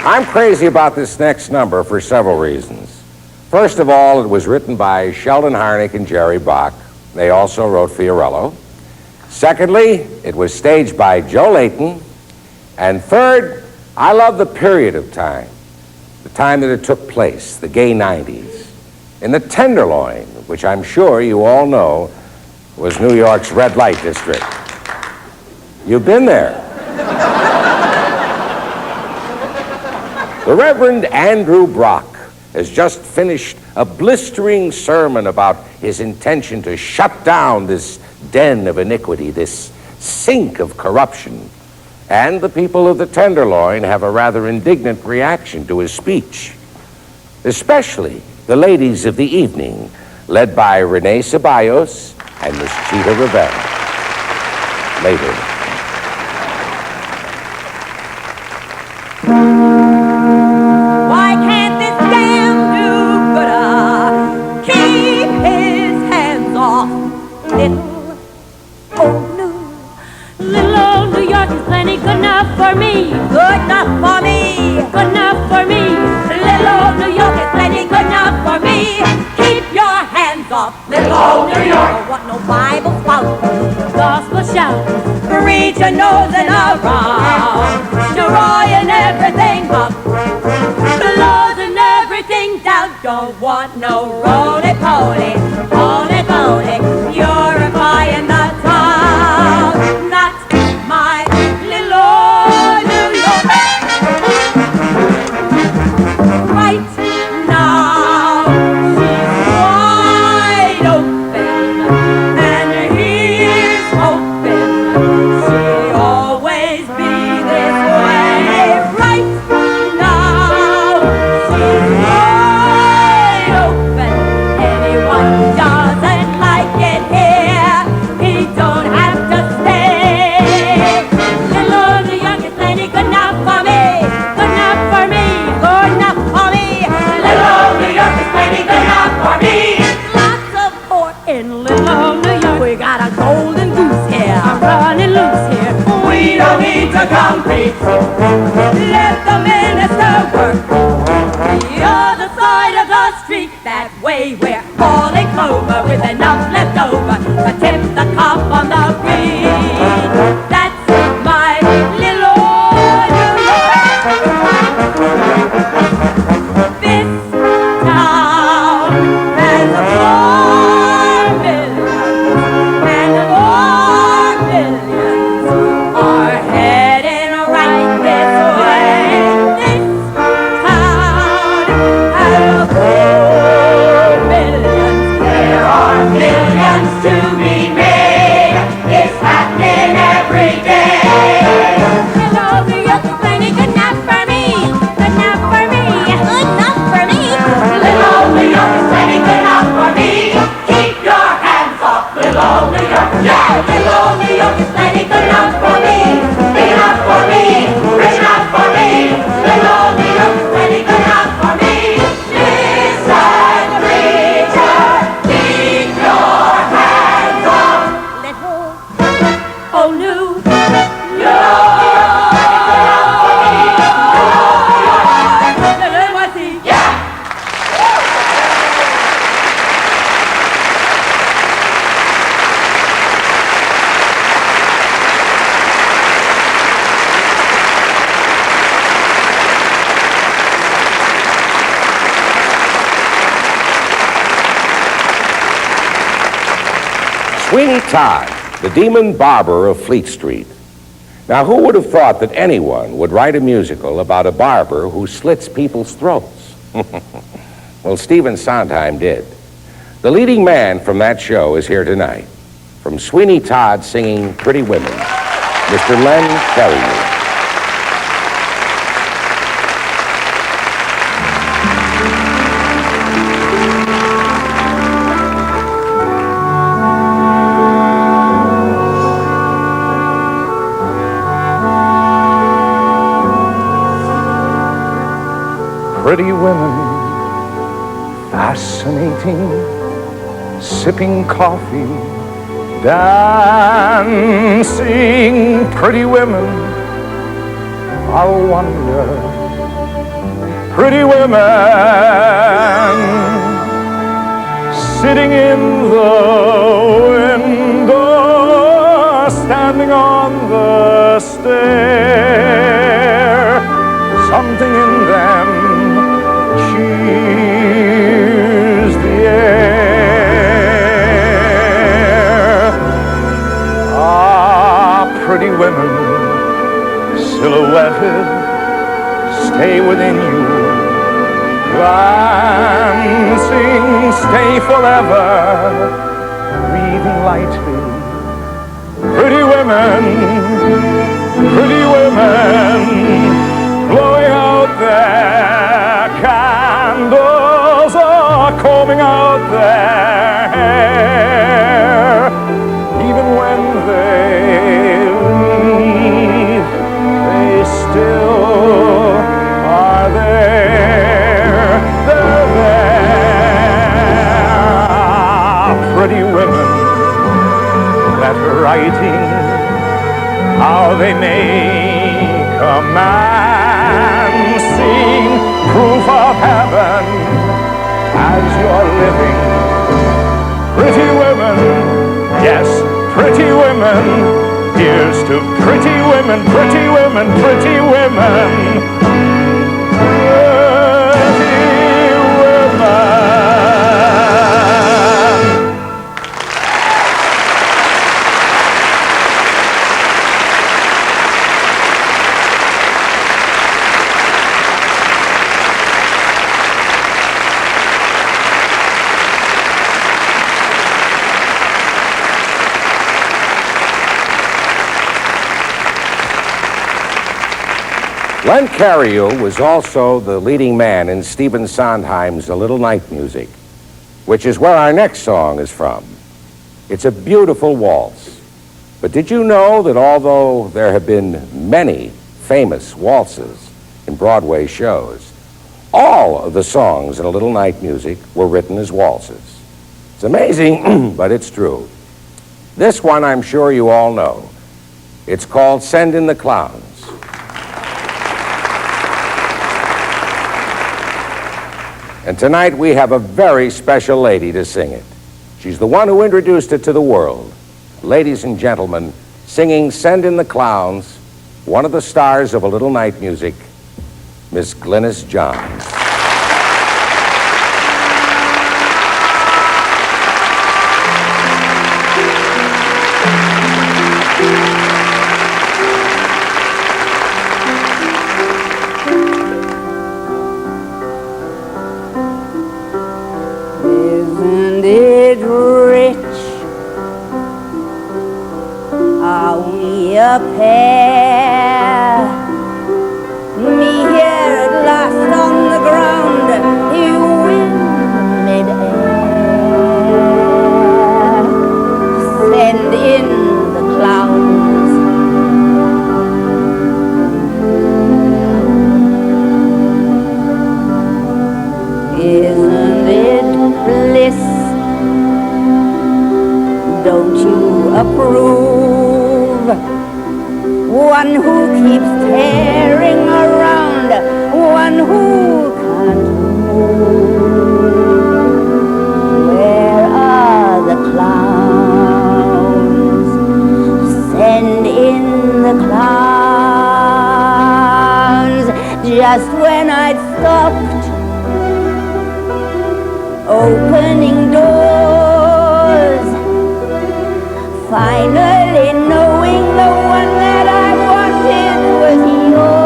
I'm crazy about this next number for several reasons. First of all, it was written by Sheldon Harnick and Jerry Bach. They also wrote Fiorello. Secondly, it was staged by Joe Layton. And third, I love the period of time, the time that it took place, the gay 90s. In the Tenderloin, which I'm sure you all know was New York's red light district. You've been there. The Reverend Andrew Brock has just finished a blistering sermon about his intention to shut down this den of iniquity, this sink of corruption. And the people of the Tenderloin have a rather indignant reaction to his speech, especially the ladies of the evening, led by Renee Ceballos and Miss Cheetah Rivera. Later. Why can't this damn do-gooder keep his hands off little old New? Little old New York is plenty good enough for me. Good enough for me. Good enough for me. Little old New York is plenty good enough for me. Keep your hands off little old New York. Don't want no Bible spout, Gospel shout. read your nose and around. You're roaring everything up. The laws and everything down. Don't want no roly-poly, holy-poly. Purifying the town. Not my little old New York. Right now, she's wide open, and here's hoping she'll always be this way. Right now, she's wide open. Anyone doesn't like it here, he don't have to stay. Little old New York is plenty good enough for me. Good enough for me. Good enough for me. Little old New York is plenty good enough for me. Lots of port in little old New York. We got a golden goose here. I'm running loose here. We don't need to compete. Let the minister work. The other side of the street, that way we're all in clover with enough left over to tip the cop on the beat. That's my little old New York. This town has 4 million, and 4 millions are heading right this way. This town has 4 millions. There are millions to be made. It's happening every day. Hello, New York is plenty good enough for me. Good enough for me. Good enough for me. Little New York is plenty good enough for me. Keep your hands off little New York. Yeah, little New York is plenty good enough for me. Big enough for me. Rich enough for me. Little New York is plenty good enough for me. Listen, preacher, keep your hands off little old New York. Yeah. Sweeney Todd, the demon barber of Fleet Street. Now, who would have thought that anyone would write a musical about a barber who slits people's throats? Well, Stephen Sondheim did. The leading man from that show is here tonight. From Sweeney Todd singing Pretty Women, Mr. Len Ferrier. Pretty women, fascinating, sipping coffee, dancing. Pretty women are a wonder pretty women sitting in the window, standing on the stair. Something in them cheers the air. Ah, pretty women silhouetted, stay within you, glancing, stay forever, breathing lightly. Pretty women, blowing out their candles or combing out their hair. Even when they leave, they still are there. They're there. Pretty women that writing, how they make a man sing proof of heaven as you're living. Pretty women, yes, pretty women. Here's to pretty women, pretty women, pretty women. Pretty women. Len Cariou was also the leading man in Stephen Sondheim's A Little Night Music, which is where our next song is from. It's a beautiful waltz. But did you know that although there have been many famous waltzes in Broadway shows, all of the songs in A Little Night Music were written as waltzes? It's amazing, but it's true. This one I'm sure you all know. It's called Send in the Clowns. And tonight we have a very special lady to sing it. She's the one who introduced it to the world. Ladies and gentlemen, singing Send in the Clowns, one of the stars of A Little Night Music, Miss Glynis Johns. Isn't it rich? Are we a pair? Me here at last on the ground, you in midair. Send in the clowns. Isn't it bliss? Don't you approve? One who keeps tearing around, one who can't move. Where are the clowns? Send in the clowns. Just when I'd stopped opening doors, finally knowing the one that I wanted was yours.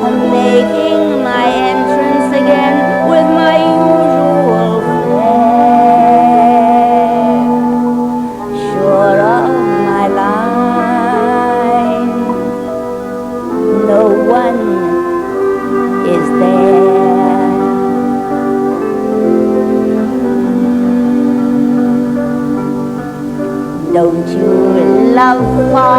I'm making my entrance again with my usual flair, sure of my line. No one is there. Don't you love fun?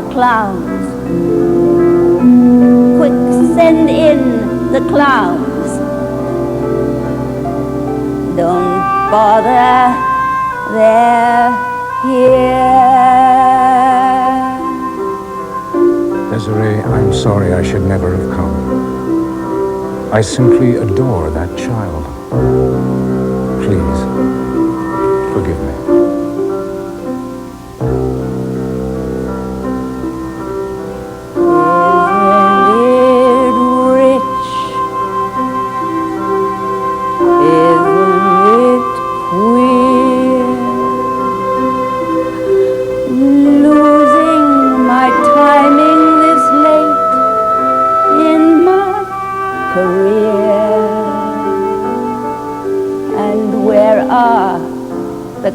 the clowns. Quick, send in the clowns. Don't bother, they're here. Desiree, I'm sorry I should never have come. I simply adore that child. Please, forgive me.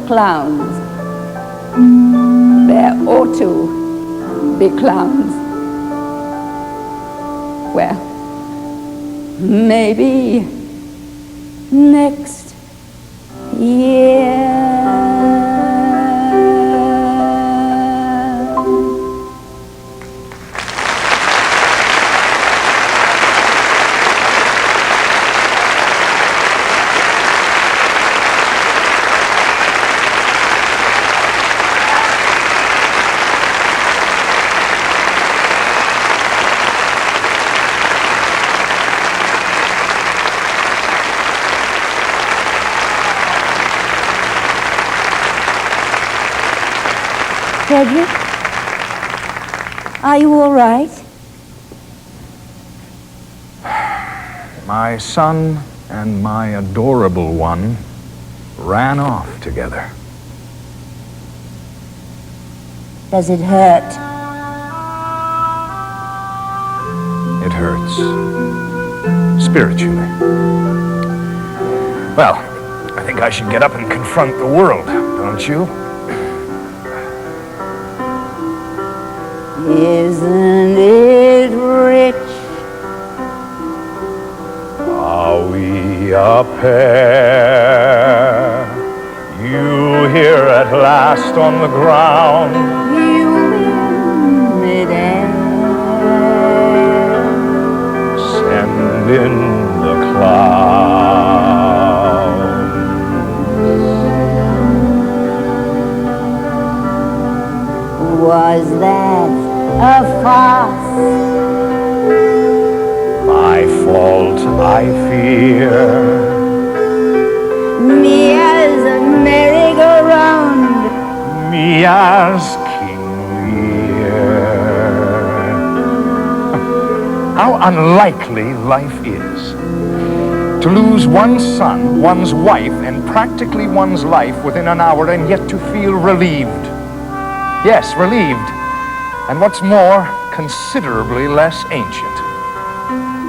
Clowns. There ought to be clowns. Well, maybe next year. Frederick, are you all right? My son and my adorable one ran off together. Does it hurt? It hurts. Spiritually. Well, I think I should get up and confront the world, don't you? Isn't it rich? Are we a pair? You here at last on the ground. You in midair. Send in the clouds. Was that a farce? My fault, I fear. Me as a merry-go-round. Me as King Lear. How unlikely life is. To lose one's son, one's wife, and practically one's life within an hour, and yet to feel relieved. Yes, relieved. And what's more, considerably less ancient.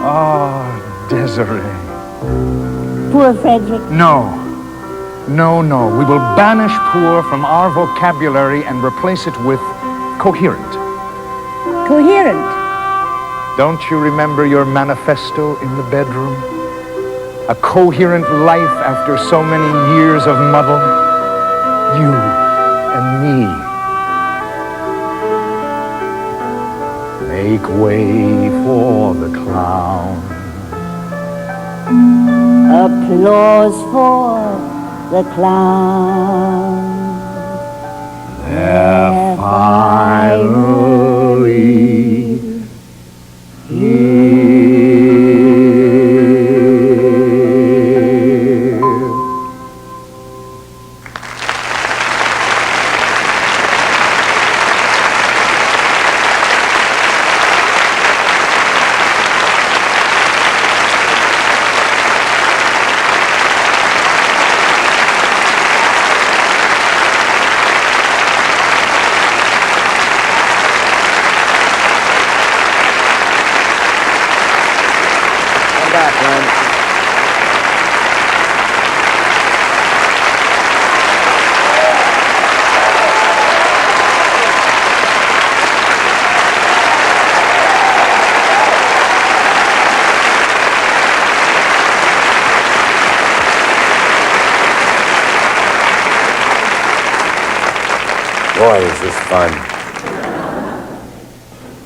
Ah, Desiree. Poor Frederick. No. No, no. We will banish poor from our vocabulary and replace it with coherent. Coherent? Don't you remember your manifesto in the bedroom? A coherent life after so many years of muddle? You and me. Make way for the clown. Applause for the clown. They're finally here. Boy, is this fun.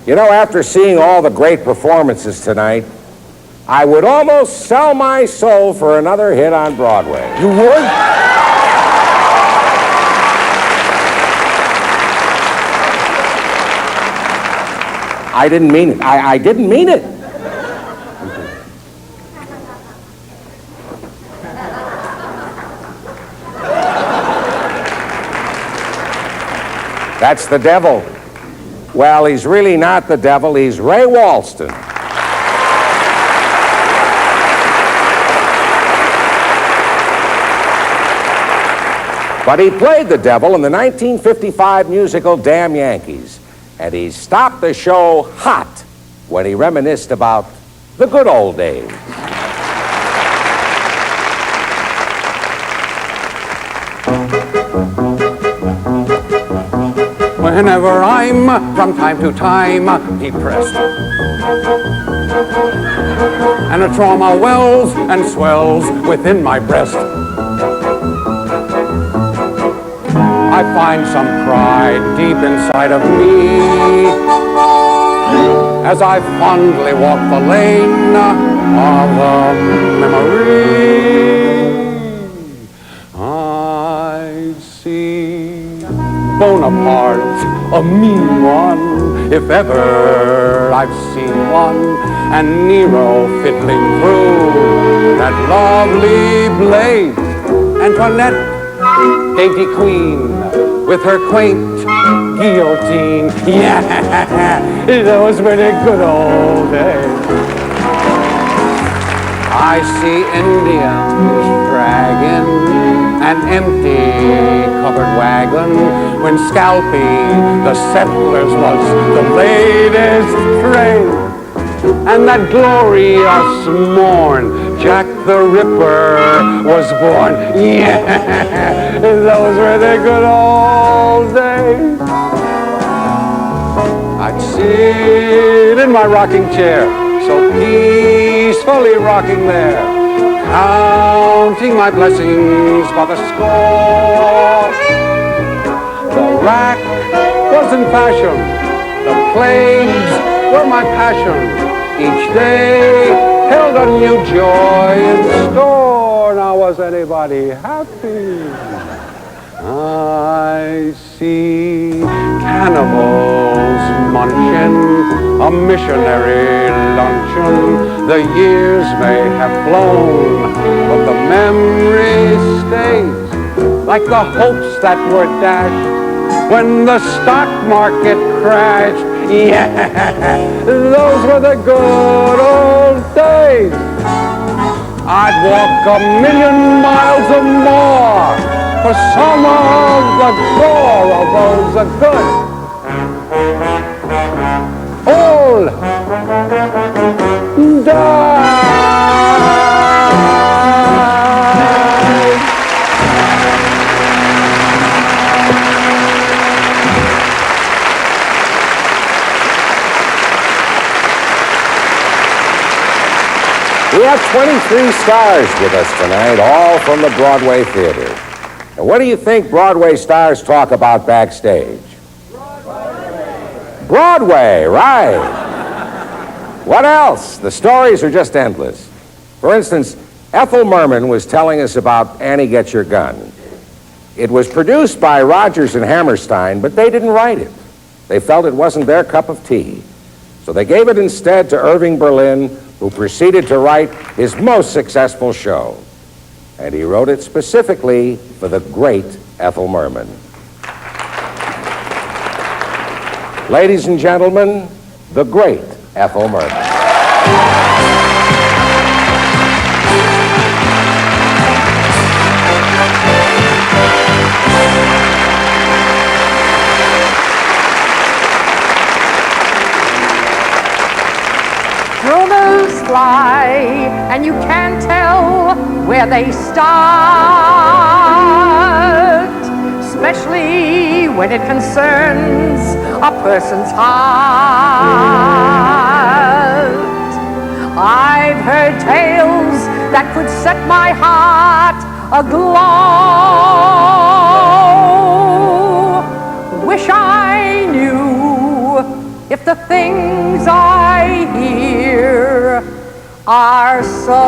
You know, after seeing all the great performances tonight, I would almost sell my soul for another hit on Broadway. You would? I didn't mean it. I didn't mean it. That's the devil. Well, he's really not the devil. He's Ray Walston. But he played the devil in the 1955 musical Damn Yankees. And he stopped the show hot when he reminisced about the good old days. Whenever I'm from time to time depressed, and a trauma wells and swells within my breast, I find some pride deep inside of me as I fondly walk the lane of memory. I see Bonaparte, a mean one, if ever I've seen one, and Nero fiddling through that lovely blade, Antoinette, dainty queen, with her quaint guillotine. Yeah, those were the good old days. I see Indians dragging an empty covered wagon when Scalpy, the settlers, was the latest train. And that glorious morn, Jack the Ripper was born. Yeah, those were the good old days. I'd sit in my rocking chair, so peacefully rocking there, counting my blessings by the score. The rack was in fashion, the plagues were my passion. Each day held a new joy in store. Now, was anybody happy? I see cannibals munching a missionary luncheon. The years may have flown, but the memory stays, like the hopes that were dashed when the stock market crashed. Yeah, those were the good old days. I'd walk 1,000,000 miles or more for some of the gore of those good old days. We have 23 stars with us tonight, all from the Broadway Theater. And what do you think Broadway stars talk about backstage? Broadway, right. What else? The stories are just endless. For instance, Ethel Merman was telling us about Annie Get Your Gun. It was produced by Rodgers and Hammerstein, but they didn't write it. They felt it wasn't their cup of tea. So they gave it instead to Irving Berlin, who proceeded to write his most successful show. And he wrote it specifically for the great Ethel Merman. Ladies and gentlemen, the great Ethel Merman. Rumors fly, and you can't tell where they start, especially when it concerns a person's heart. I've heard tales that could set my heart aglow. Wish I knew if the things I hear are so.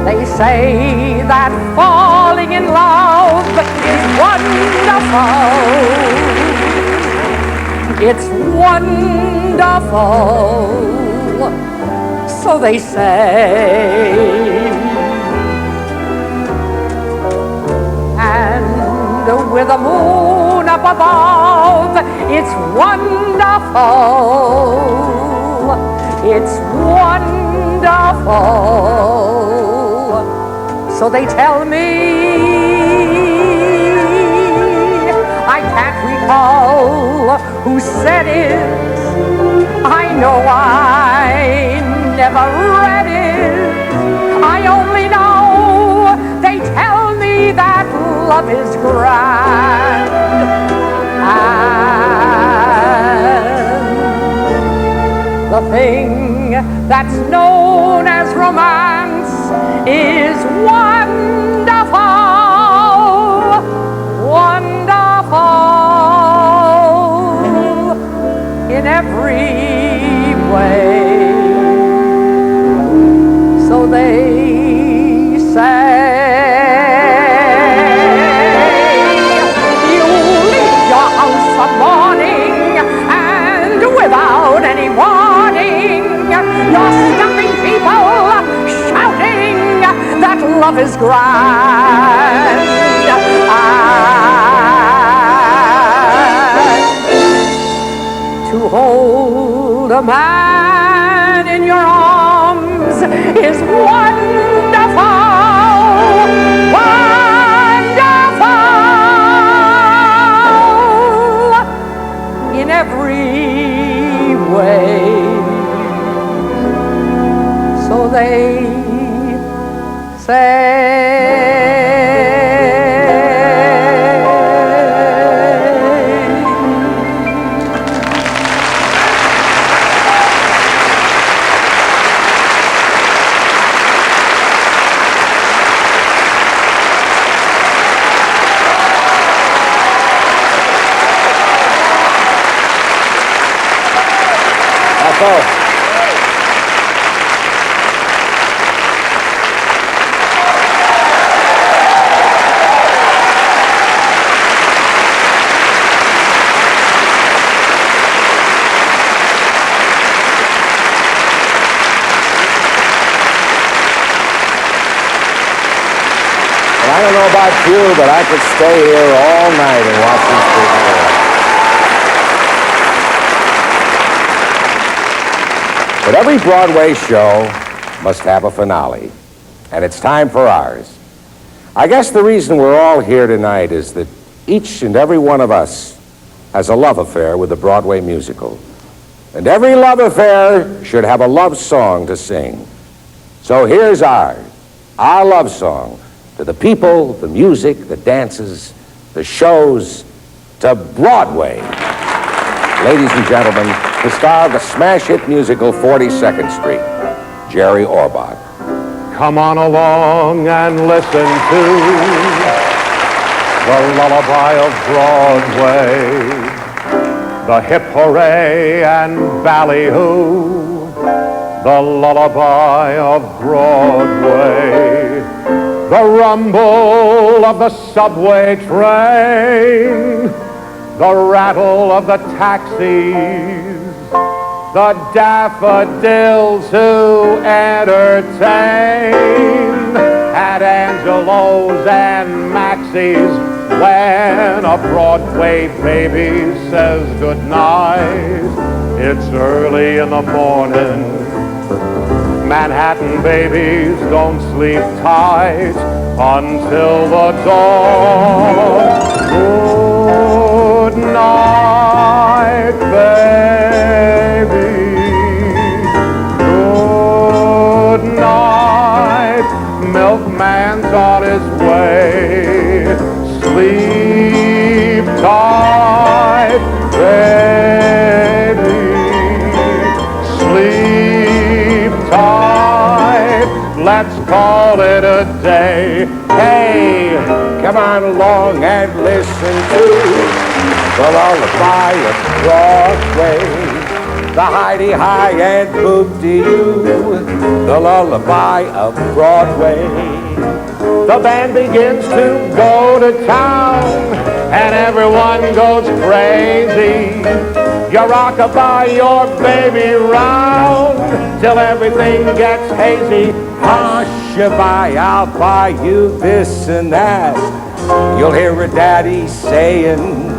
They say that falling in love is wonderful. It's wonderful. So they say. And with the moon up above, it's wonderful. It's wonderful. So they tell me, I can't recall who said it. I know I never read it. I only know they tell me that love is grand. And the thing that's known as romance is wonderful, wonderful in every way. So they say. Without any warning, you're stopping people shouting that love is grand. And to hold a man in your arms is wonderful, wonderful in every way. So they say. I don't know about you, but I could stay here all night and watch these people. But every Broadway show must have a finale, and it's time for ours. I guess the reason we're all here tonight is that each and every one of us has a love affair with the Broadway musical. And every love affair should have a love song to sing. So here's ours, our love song, to the people, the music, the dances, the shows, to Broadway. Ladies and gentlemen, the star of the smash hit musical 42nd Street, Jerry Orbach. Come on along and listen to the lullaby of Broadway, the hip hooray and ballyhoo, the lullaby of Broadway, the rumble of the subway train, the rattle of the taxis, the daffodils who entertain at Angelo's and Maxie's when a Broadway baby says goodnight. It's early in the morning. Manhattan babies don't sleep tight until the dawn. Good night, baby. Good night. Milkman's on his way. Sleep tight, baby. Sleep tight. Let's call it a day. Hey, Come on along and listen to the lullaby of Broadway. The hidey-hi and boop-de-oo, the lullaby of Broadway. The band begins to go to town, and everyone goes crazy. You rock-a-bye your baby round, till everything gets hazy. Hush-a-bye, I'll buy you this and that. You'll hear her daddy saying,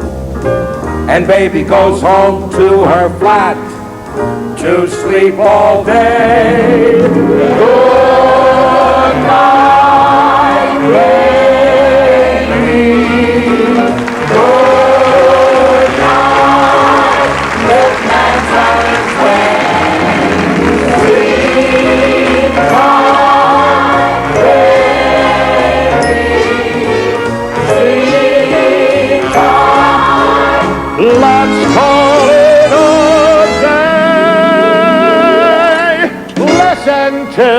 and baby goes home to her flat to sleep all day. Good night, baby. Good night, milkman Clarence Wayne. Sleep tight, baby. Sleep tight. Let's call it a day. Listen to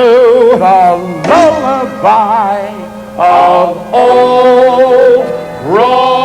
the lullaby of old Broadway.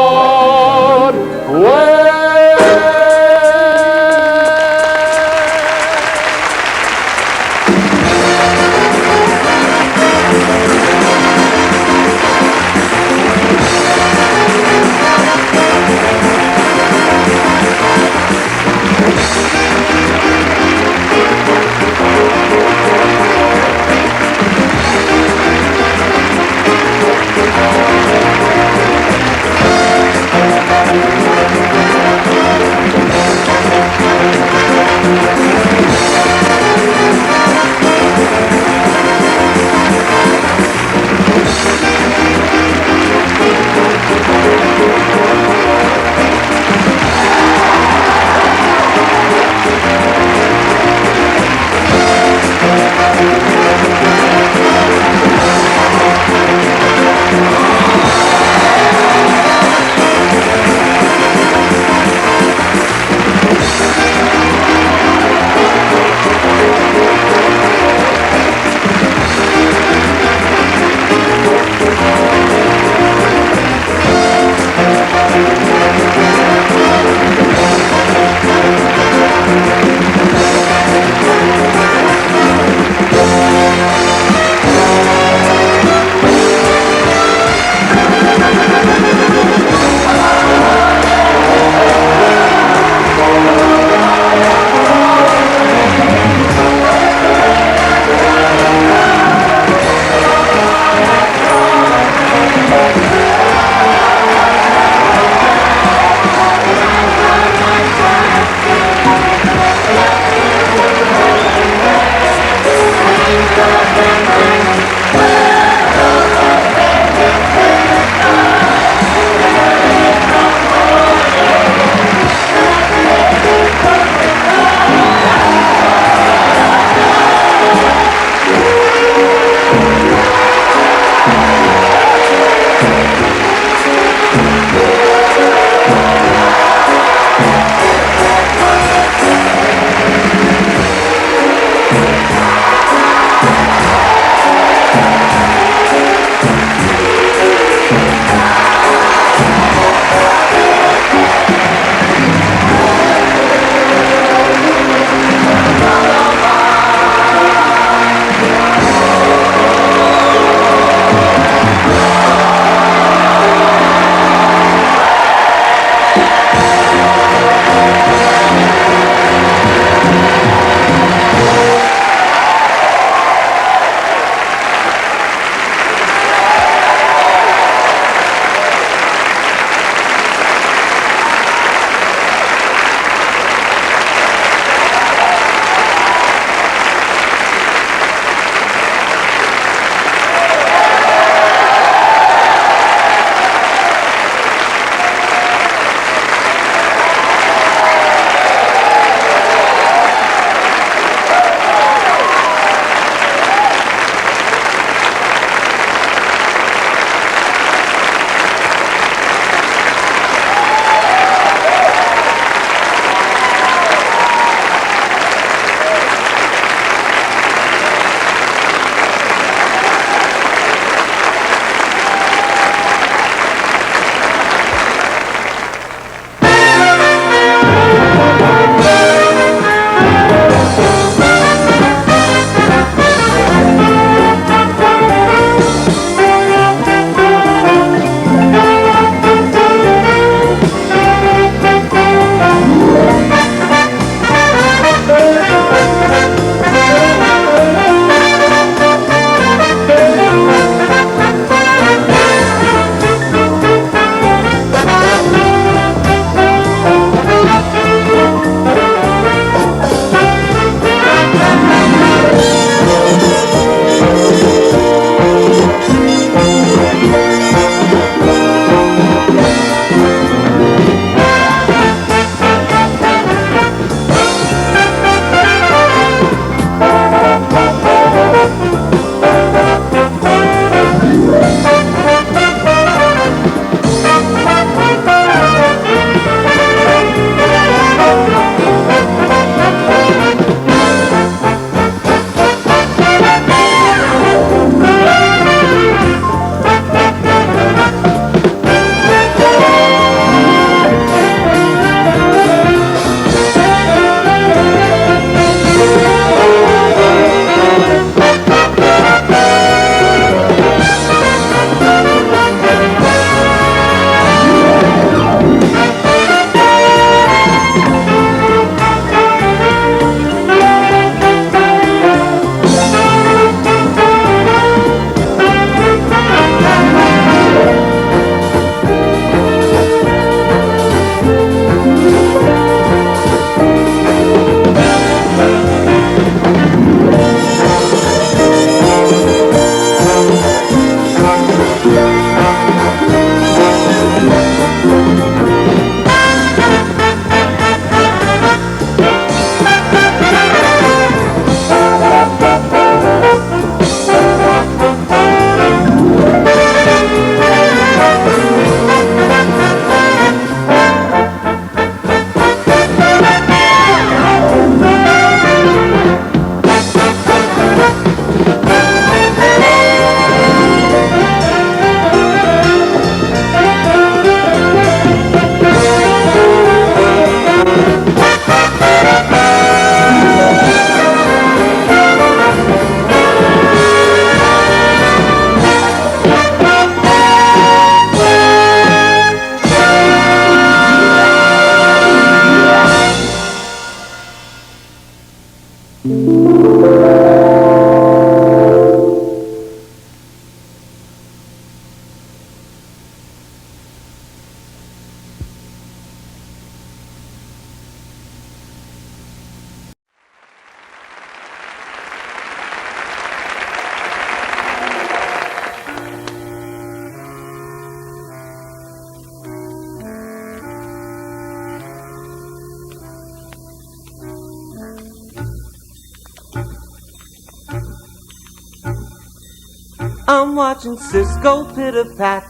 I'm watching Cisco pitter-pat.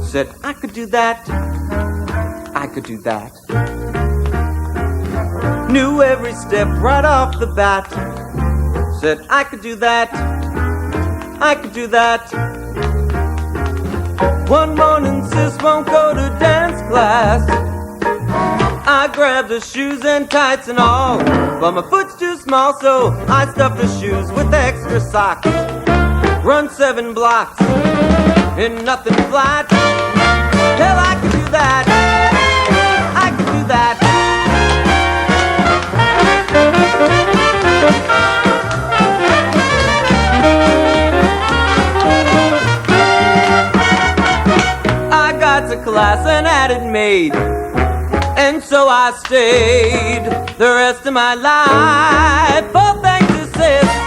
Said I could do that, I could do that. Knew every step right off the bat. Said I could do that, I could do that. One morning Sis won't go to dance class. I grabbed her shoes and tights and all, but my foot's too small, so I stuffed the shoes with extra socks. Run 7 blocks in nothing flat. Hell, I could do that, I could do that. I got to class and had it made, and so I stayed the rest of my life. Oh, thanks to Sis.